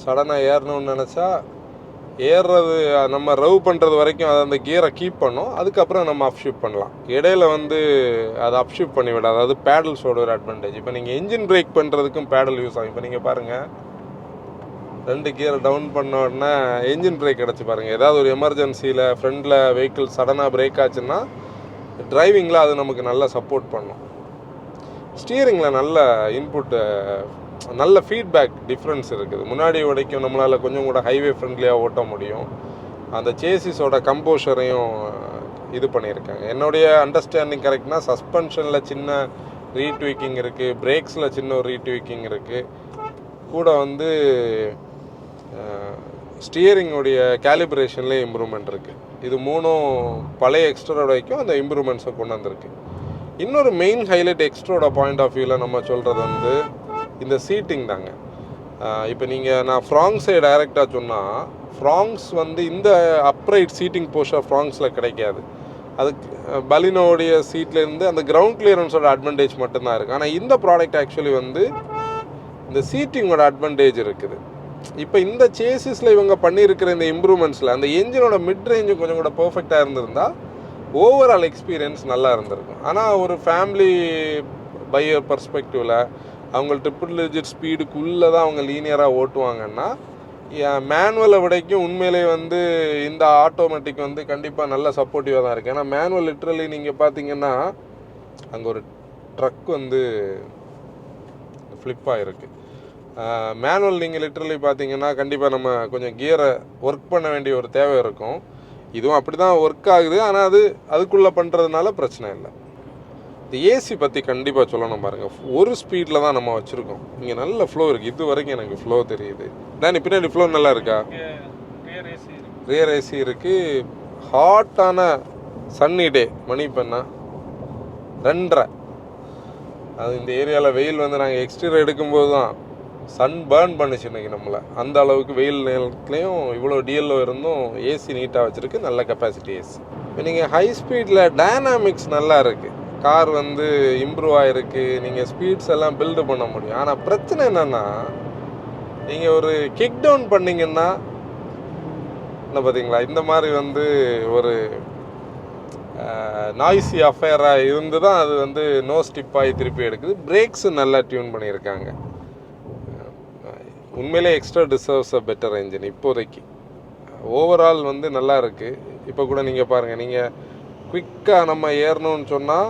சடனாக ஏறணும்னு நினச்சா ஏறுறது, நம்ம ரவ் பண்ணுறது வரைக்கும் அதை அந்த கியரை கீப் பண்ணோம், அதுக்கப்புறம் நம்ம அப்ஷிஃப்ட் பண்ணலாம். இடையில வந்து அதை அப்ஷிஃப்ட் பண்ணி விடாது. அது பேடல்ஸோட ஒரு அட்வான்டேஜ். இப்போ நீங்கள் என்ஜின் பிரேக் பண்ணுறதுக்கும் பேடல் யூஸ் ஆகும். இப்போ நீங்கள் பாருங்கள், 2 கியர் டவுன் பண்ண உடனே என்ஜின் பிரேக் கிடச்சி பாருங்கள். ஏதாவது ஒரு எமர்ஜென்சியில் ஃப்ரண்டில் வெஹிக்கிள் சடனாக பிரேக் ஆச்சுன்னா டிரைவிங்கில் அது நமக்கு நல்லா சப்போர்ட் பண்ணும். ஸ்டியரிங்கில் நல்ல இன்புட்டு, நல்ல ஃபீட்பேக் டிஃப்ரென்ஸ் இருக்குது. முன்னாடி வரைக்கும் நம்மளால் கொஞ்சம் கூட ஹைவே ஃப்ரெண்ட்லியாக ஓட்ட முடியும். அந்த சேசிஸோட கம்போஷரையும் இது பண்ணியிருக்காங்க. என்னுடைய அண்டர்ஸ்டாண்டிங் கரெக்ட்னா சஸ்பென்ஷனில் சின்ன ரீட்வீக்கிங் இருக்குது, பிரேக்ஸில் சின்ன ஒரு ரீட்வீக்கிங் இருக்குது, கூட வந்து ஸ்டியரிங்குடைய கேலிப்ரேஷன்லேயே இம்ப்ரூவ்மெண்ட் இருக்குது. இது 3ம் பழைய எக்ஸ்ட்ரோட வரைக்கும் அந்த இம்ப்ரூவ்மெண்ட்ஸை கொண்டு வந்திருக்கு. இன்னொரு மெயின் ஹைலைட் எக்ஸ்ட்ரோட பாயிண்ட் ஆஃப் வியூவில் நம்ம சொல்கிறது வந்து இந்த சீட்டிங் தாங்க. இப்போ நான் ஃப்ராங் சைடு டைரெக்டாக சொன்னால், ஃப்ராங்ஸ் வந்து இந்த அப்ரைட் சீட்டிங் போஸ்டர் ஃப்ராங்ஸில் கிடைக்காது. அதுக்கு பலினோடைய சீட்லேருந்து அந்த கிரவுண்ட் கிளியரன்ஸோட அட்வான்டேஜ் மட்டும்தான் இருக்குது. ஆனால் இந்த ப்ராடக்ட் ஆக்சுவலி வந்து இந்த சீட்டிங்கோட அட்வான்டேஜ் இருக்குது. இப்போ இந்த சேசிஸில் இவங்க பண்ணியிருக்கிற இந்த இம்ப்ரூவ்மெண்ட்ஸில் அந்த என்ஜினோட மிட் ரேஞ்சும் கொஞ்சம் கூட பர்ஃபெக்டாக இருந்திருந்தால் ஓவரால் எக்ஸ்பீரியன்ஸ் நல்லா இருந்திருக்கும். ஆனால் ஒரு ஃபேமிலி பையர் பர்ஸ்பெக்டிவில் அவங்க ட்ரிபிள் டிஜிட் ஸ்பீடுக்குள்ளே தான் அவங்க லீனியராக ஓட்டுவாங்கன்னா, மேனுவலை விடைக்கும் உண்மையிலே வந்து இந்த ஆட்டோமேட்டிக் வந்து கண்டிப்பாக நல்ல சப்போர்ட்டிவாக தான் இருக்குது. ஏன்னா மேனுவல் லிட்ரலி நீங்கள் பார்த்தீங்கன்னா அங்கே ஒரு ட்ரக் வந்து ஃப்ளிப் ஆகிருக்கு. மேனுவல் நீங்கள் லிட்ரலி பார்த்தீங்கன்னா கண்டிப்பாக நம்ம கொஞ்சம் கியரை ஒர்க் பண்ண வேண்டிய ஒரு தேவை இருக்கும். இதுவும் அப்படி தான் ஒர்க் ஆகுது, ஆனால் அதுக்குள்ளே பண்ணுறதுனால பிரச்சனை இல்லை. இந்த ஏசி பற்றி கண்டிப்பாக சொல்லணும் பாருங்கள். ஒரு ஸ்பீடில் தான் நம்ம வச்சுருக்கோம். இங்கே நல்ல ஃப்ளோ இருக்குது. இது வரைக்கும் எனக்கு ஃப்ளோ தெரியுது. நான் பின்னாடி ஃப்ளோ நல்லா இருக்கா? ரியர் ஏசி இருக்குது. ஹாட்டான சன்னி டே, மணி பண்ணா 2:30. அது இந்த ஏரியாவில் வெயில் வந்து நாங்கள் எக்ஸ்டீரியர் எடுக்கும்போது தான் சன் பேர்ன் பண்ணிச்சு இன்றைக்கி நம்மளை. அந்த அளவுக்கு வெயில் நேரத்துலேயும் இவ்வளோ டிஎல்ஓ இருந்தும் ஏசி நீட்டாக வச்சுருக்கு. நல்ல கெப்பாசிட்டி ஏசி. இப்போ நீங்கள் ஹை ஸ்பீடில் டைனாமிக்ஸ் நல்லா இருக்குது. கார் வந்து இம்ப்ரூவ் ஆகிருக்கு. நீங்கள் ஸ்பீட்ஸ் எல்லாம் பில்டு பண்ண முடியும். ஆனால் பிரச்சனை என்னென்னா, நீங்கள் ஒரு கிக் டவுன் பண்ணிங்கன்னா என்ன பார்த்தீங்களா, இந்த மாதிரி வந்து ஒரு நாய்ஸி அஃபேராக இருந்து தான் அது வந்து நோ ஸ்டிப் ஆகி திருப்பி எடுக்குது. பிரேக்ஸு நல்லா டியூன் பண்ணியிருக்காங்க. உண்மையிலே extra deserves a better engine இப்போதைக்கு. ஓவரால் வந்து நல்லா இருக்குது. இப்போ கூட நீங்கள் பாருங்கள், நீங்கள் குவிக்காக நம்ம ஏறணும்னு சொன்னால்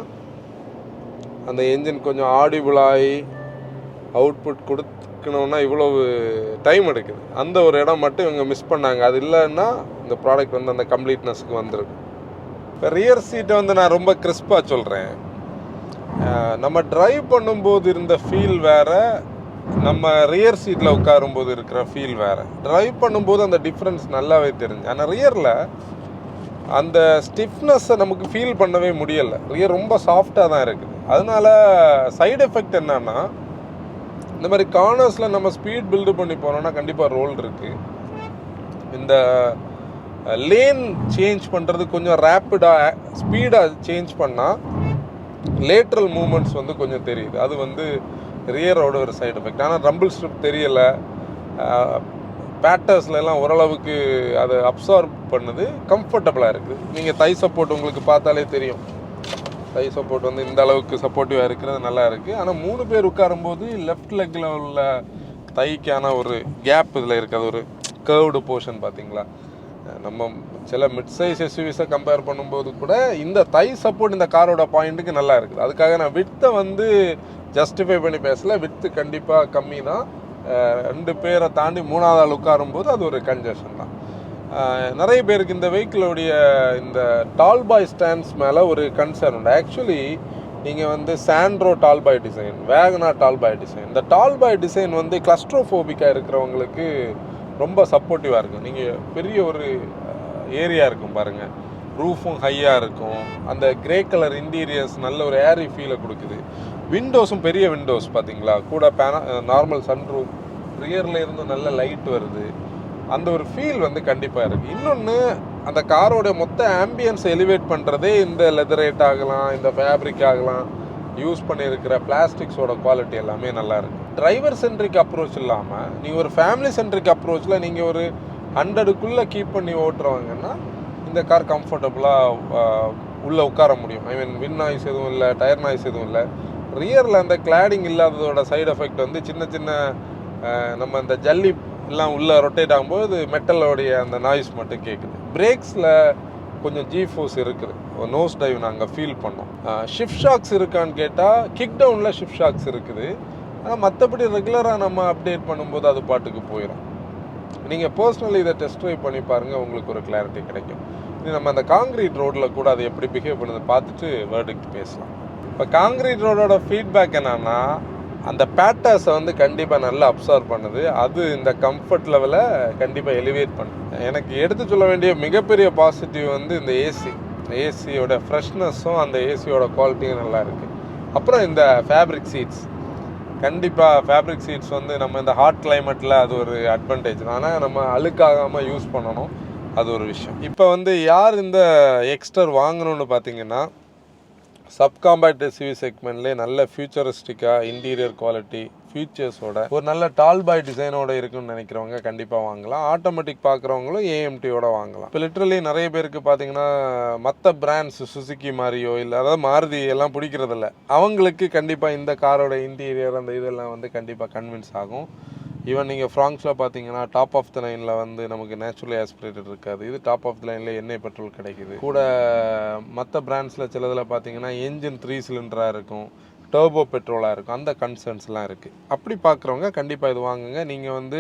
அந்த என்ஜின் கொஞ்சம் ஆடிபிளாகி அவுட்புட் கொடுக்கணுன்னா இவ்வளவு டைம் எடுக்குது. அந்த ஒரு இடம் மட்டும் இவங்க மிஸ் பண்ணாங்க. அது இல்லைன்னா இந்த ப்ராடக்ட் வந்து அந்த கம்ப்ளீட்னஸ்க்கு வந்துருக்கு. இப்போ ரியர் சீட்டை வந்து நான் ரொம்ப கிறிஸ்பாக சொல்கிறேன். நம்ம ட்ரைவ் பண்ணும்போது இருந்த ஃபீல் வேறு, நம்ம ரியர் சீட்டில் உட்காரும்போது இருக்கிற ஃபீல் வேறு. ட்ரைவ் பண்ணும்போது அந்த டிஃப்ரென்ஸ் நல்லாவே தெரிஞ்சு. ஆனால் ரியரில் அந்த ஸ்டிஃப்னஸை நமக்கு ஃபீல் பண்ணவே முடியலை. ரியர் ரொம்ப சாஃப்டாக தான் இருக்குது. அதனால சைடு எஃபெக்ட் என்னன்னா, இந்த மாதிரி கார்னர்ஸில் நம்ம ஸ்பீட் பில்டு பண்ணி போனோம்னா கண்டிப்பாக ரோல் இருக்குது. இந்த லேன் சேஞ்ச் பண்ணுறது கொஞ்சம் ரேப்பிடாக ஸ்பீடாக சேஞ்ச் பண்ணால் லேட்ரல் மூமெண்ட்ஸ் வந்து கொஞ்சம் தெரியுது. அது வந்து ரியரோட ஒரு சைடு எஃபெக்ட். ஆனால் ரம்பிள் ஸ்ட்ரிப் தெரியலை. பேட்டர்ஸ்லாம் ஓரளவுக்கு அதை அப்சார்ப் பண்ணுது, கம்ஃபர்டபுளாக இருக்குது. நீங்கள் தை சப்போர்ட் உங்களுக்கு பார்த்தாலே தெரியும், தை சப்போர்ட் வந்து இந்த அளவுக்கு சப்போர்ட்டிவாக இருக்கிறது நல்லா இருக்குது. ஆனால் 3 பேர் உட்காரும்போது லெஃப்ட் லெக்கில் உள்ள தைக்கான ஒரு கேப் இதில் இருக்குது. அது ஒரு கர்வ்டு போர்ஷன் பார்த்தீங்களா. நம்ம சில மிட் சைஸ் எஸ்யூவிஸை கம்பேர் பண்ணும்போது கூட இந்த தை சப்போர்ட் இந்த காரோட பாயிண்ட்டுக்கு நல்லா இருக்குது. அதுக்காக நான் வித்தை வந்து ஜஸ்டிஃபை பண்ணி பேசல. வித்து கண்டிப்பாக கம்மி தான். 2 பேரை தாண்டி 3வது ஆள் உட்காரும்போது அது ஒரு கன்ஜெஷன் தான். நிறைய பேருக்கு இந்த வெஹிக்கிளோடைய இந்த டால் பாய் ஸ்டாண்ட்ஸ் மேலே ஒரு கன்சர்ன் உண்டு. ஆக்சுவலி நீங்கள் வந்து சாண்ட்ரோ டால் பாய் டிசைன், வேகனா டால் பாய் டிசைன், இந்த டால் பாய் டிசைன் வந்து கிளஸ்ட்ரோஃபோபிக்காக இருக்கிறவங்களுக்கு ரொம்ப சப்போர்ட்டிவாக இருக்கும். நீங்கள் பெரிய ஒரு ஏரியா இருக்கும் பாருங்கள், ரூஃபும் ஹையாக இருக்கும், அந்த கிரே கலர் இன்டீரியர்ஸ் நல்ல ஒரு ஏரி ஃபீலை கொடுக்குது. விண்டோஸும் பெரிய விண்டோஸ் பார்த்தீங்களா, கூட நார்மல் சன்ரூஃப், ரியரில் இருந்தும் நல்ல லைட் வருது. அந்த ஒரு ஃபீல் வந்து கண்டிப்பாக இருக்குது. இன்னொன்று, அந்த காரோட மொத்த ஆம்பியன்ஸ் எலிவேட் பண்ணுறதே இந்த லெதரேட் ஆகலாம், இந்த ஃபேப்ரிக் ஆகலாம், யூஸ் பண்ணியிருக்கிற பிளாஸ்டிக்ஸோட குவாலிட்டி எல்லாமே நல்லா இருக்குது. டிரைவர் சென்ட்ரிக் அப்ரோச் இல்லாமல் நீங்கள் ஒரு ஃபேமிலி சென்ட்ரிக் அப்ரோச்சில் நீங்கள் ஒரு 100க்குள்ளே கீப் பண்ணி ஓட்டுறவங்கன்னா இந்த கார் கம்ஃபர்டபுளாக உள்ளே உட்கார முடியும். ஐ மீன் வின் நாய்ஸ் எதுவும் இல்லை, டயர் நாய்ஸ் எதுவும் இல்லை. ரியரில் அந்த கிளாடிங் இல்லாததோட சைடு எஃபெக்ட் வந்து சின்ன சின்ன நம்ம இந்த ஜல்லி எல்லாம் உள்ளே ரொட்டேட் ஆகும்போது மெட்டலோடைய அந்த நாய்ஸ் மட்டும் கேட்குது. பிரேக்ஸில் கொஞ்சம் ஜி ஃபோர்ஸ் இருக்குது, நோஸ் டைவ் நாங்கள் ஃபீல் பண்ணோம். ஷிஃப்ட் ஷாக்ஸ் இருக்கான்னு கேட்டால் கிக் டவுனில் ஷிஃப்ட் ஷாக்ஸ் இருக்குது. ஆனால் மற்றபடி ரெகுலராக நம்ம அப்டேட் பண்ணும்போது அது பாட்டுக்கு போயிடும். நீங்கள் பர்சனலி இதை டெஸ்ட் ட்ரைவ் பண்ணி பாருங்கள், உங்களுக்கு ஒரு கிளாரிட்டி கிடைக்கும். இது நம்ம அந்த காங்கிரீட் ரோட்டில் கூட அதை எப்படி பிஹேவ் பண்ணுறது பார்த்துட்டு வேர்டிக்ட் பேசலாம். இப்போ காங்கிரீட் ரோடோட ஃபீட்பேக் என்னன்னா, அந்த பேட்டர்ஸை வந்து கண்டிப்பாக நல்லா அப்சர்வ் பண்ணுது. அது இந்த கம்ஃபர்ட் லெவலை கண்டிப்பாக எலிவேட் பண்ணுது. எனக்கு எடுத்து சொல்ல வேண்டிய மிகப்பெரிய பாசிட்டிவ் வந்து இந்த ஏசியோட ஃப்ரெஷ்னஸும் அந்த ஏசியோட குவாலிட்டியும் நல்லா இருக்குது. அப்புறம் இந்த ஃபேப்ரிக் சீட்ஸ், கண்டிப்பாக ஃபேப்ரிக் சீட்ஸ் வந்து நம்ம இந்த ஹாட் கிளைமேட்டில் அது ஒரு அட்வான்டேஜ் தான். ஆனால் நம்ம அழுக்காகாமல் யூஸ் பண்ணணும், அது ஒரு விஷயம். இப்போ வந்து யார் இந்த எக்ஸ்டர் வாங்கணும்னு பார்த்தீங்கன்னா, சப்காம்பேக்ட் எஸ்யூவி செக்மெண்ட்லேயே நல்ல ஃபியூச்சரிஸ்டிக்காக இன்டீரியர் குவாலிட்டி ஃபீச்சர்ஸோட ஒரு நல்ல டால் பாய் டிசைனோட இருக்குன்னு நினைக்கிறவங்க கண்டிப்பாக வாங்கலாம். ஆட்டோமேட்டிக் பார்க்குறவங்களும் ஏஎம்டியோட வாங்கலாம். இப்போ லிட்ரலி நிறைய பேருக்கு பார்த்தீங்கன்னா மற்ற பிராண்ட்ஸ் சுசுக்கி மாதிரியோ இல்லை அதாவது மாருதி எல்லாம் பிடிக்கிறதில்ல. அவங்களுக்கு கண்டிப்பாக இந்த காரோட இன்டீரியர் அந்த இதெல்லாம் வந்து கண்டிப்பாக கன்வின்ஸ் ஆகும். ஈவன் நீங்கள் ஃப்ராங்க்ஸில் பார்த்தீங்கன்னா டாப் ஆஃப் த லைனில் வந்து நமக்கு நேச்சுரலி ஆஸ்பிரேட்டட் இருக்காது. இது டாப் ஆஃப் த லைனில் எண்ணெய் பெட்ரோல் கிடைக்குது. கூட மற்ற பிராண்ட்ஸில் சிலதில் பார்த்தீங்கன்னா என்ஜின் 3 சிலிண்டராக இருக்கும், டர்போ பெட்ரோலாக இருக்கும். அந்த கன்சர்ன்ஸ்லாம் இருக்குது. அப்படி பார்க்குறவங்க கண்டிப்பாக இது வாங்குங்க. நீங்கள் வந்து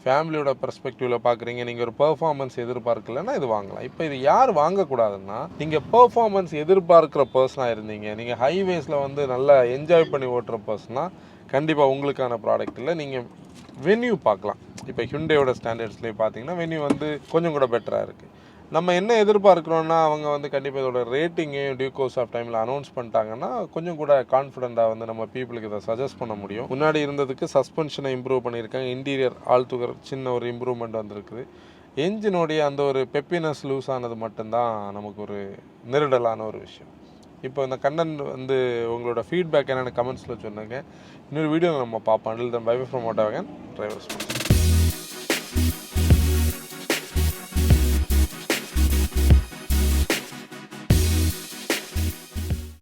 ஃபேமிலியோட பெர்ஸ்பெக்டிவில் பார்க்குறீங்க, நீங்கள் ஒரு பெர்ஃபார்மன்ஸ் எதிர்பார்க்கலன்னா இது வாங்கலாம். இப்போ இது யார் வாங்கக்கூடாதுன்னா, நீங்கள் பெர்ஃபார்மன்ஸ் எதிர்பார்க்குற பர்சனாக இருந்தீங்க, நீங்கள் ஹைவேஸில் வந்து நல்லா என்ஜாய் பண்ணி ஓட்டுற பர்சனாக கண்டிப்பாக உங்களுக்கான ப்ராடக்ட் இல்லை. நீங்கள் வென்யூ பார்க்கலாம். இப்போ ஹியூண்டேயோட ஸ்டாண்டர்ட்ஸ்லேயே பார்த்தீங்கன்னா வென்யூ வந்து கொஞ்சம் கூட பெட்டராக இருக்குது. நம்ம என்ன எதிர்பார்க்குறோன்னா, அவங்க வந்து கண்டிப்பாக இதோட ரேட்டிங்கையும் டியூ கோர்ஸ் ஆஃப் டைமில் அனௌன்ஸ் பண்ணிட்டாங்கன்னா கொஞ்சம் கூட கான்ஃபிடென்ட்டாக வந்து நம்ம பீப்புளுக்கு இதை சஜஸ்ட் பண்ண முடியும். முன்னாடி இருந்ததுக்கு சஸ்பென்ஷனை இம்ப்ரூவ் பண்ணியிருக்காங்க, இன்டீரியர் ஆல்துகர் சின்ன ஒரு இம்ப்ரூவ்மெண்ட் வந்திருக்குது. என்ஜினோடைய அந்த ஒரு பெப்பினஸ் லூஸ் ஆனது மட்டும்தான் நமக்கு ஒரு நெருடலான ஒரு விஷயம். இப்போ இந்த கண்டென்ட் வந்து உங்களோட ஃபீட்பேக் என்னென்ன கமெண்ட்ஸில் சொன்னாங்க. இன்னொரு வீடியோ நம்ம பார்ப்போம். Until then bye from Autowagon drivers.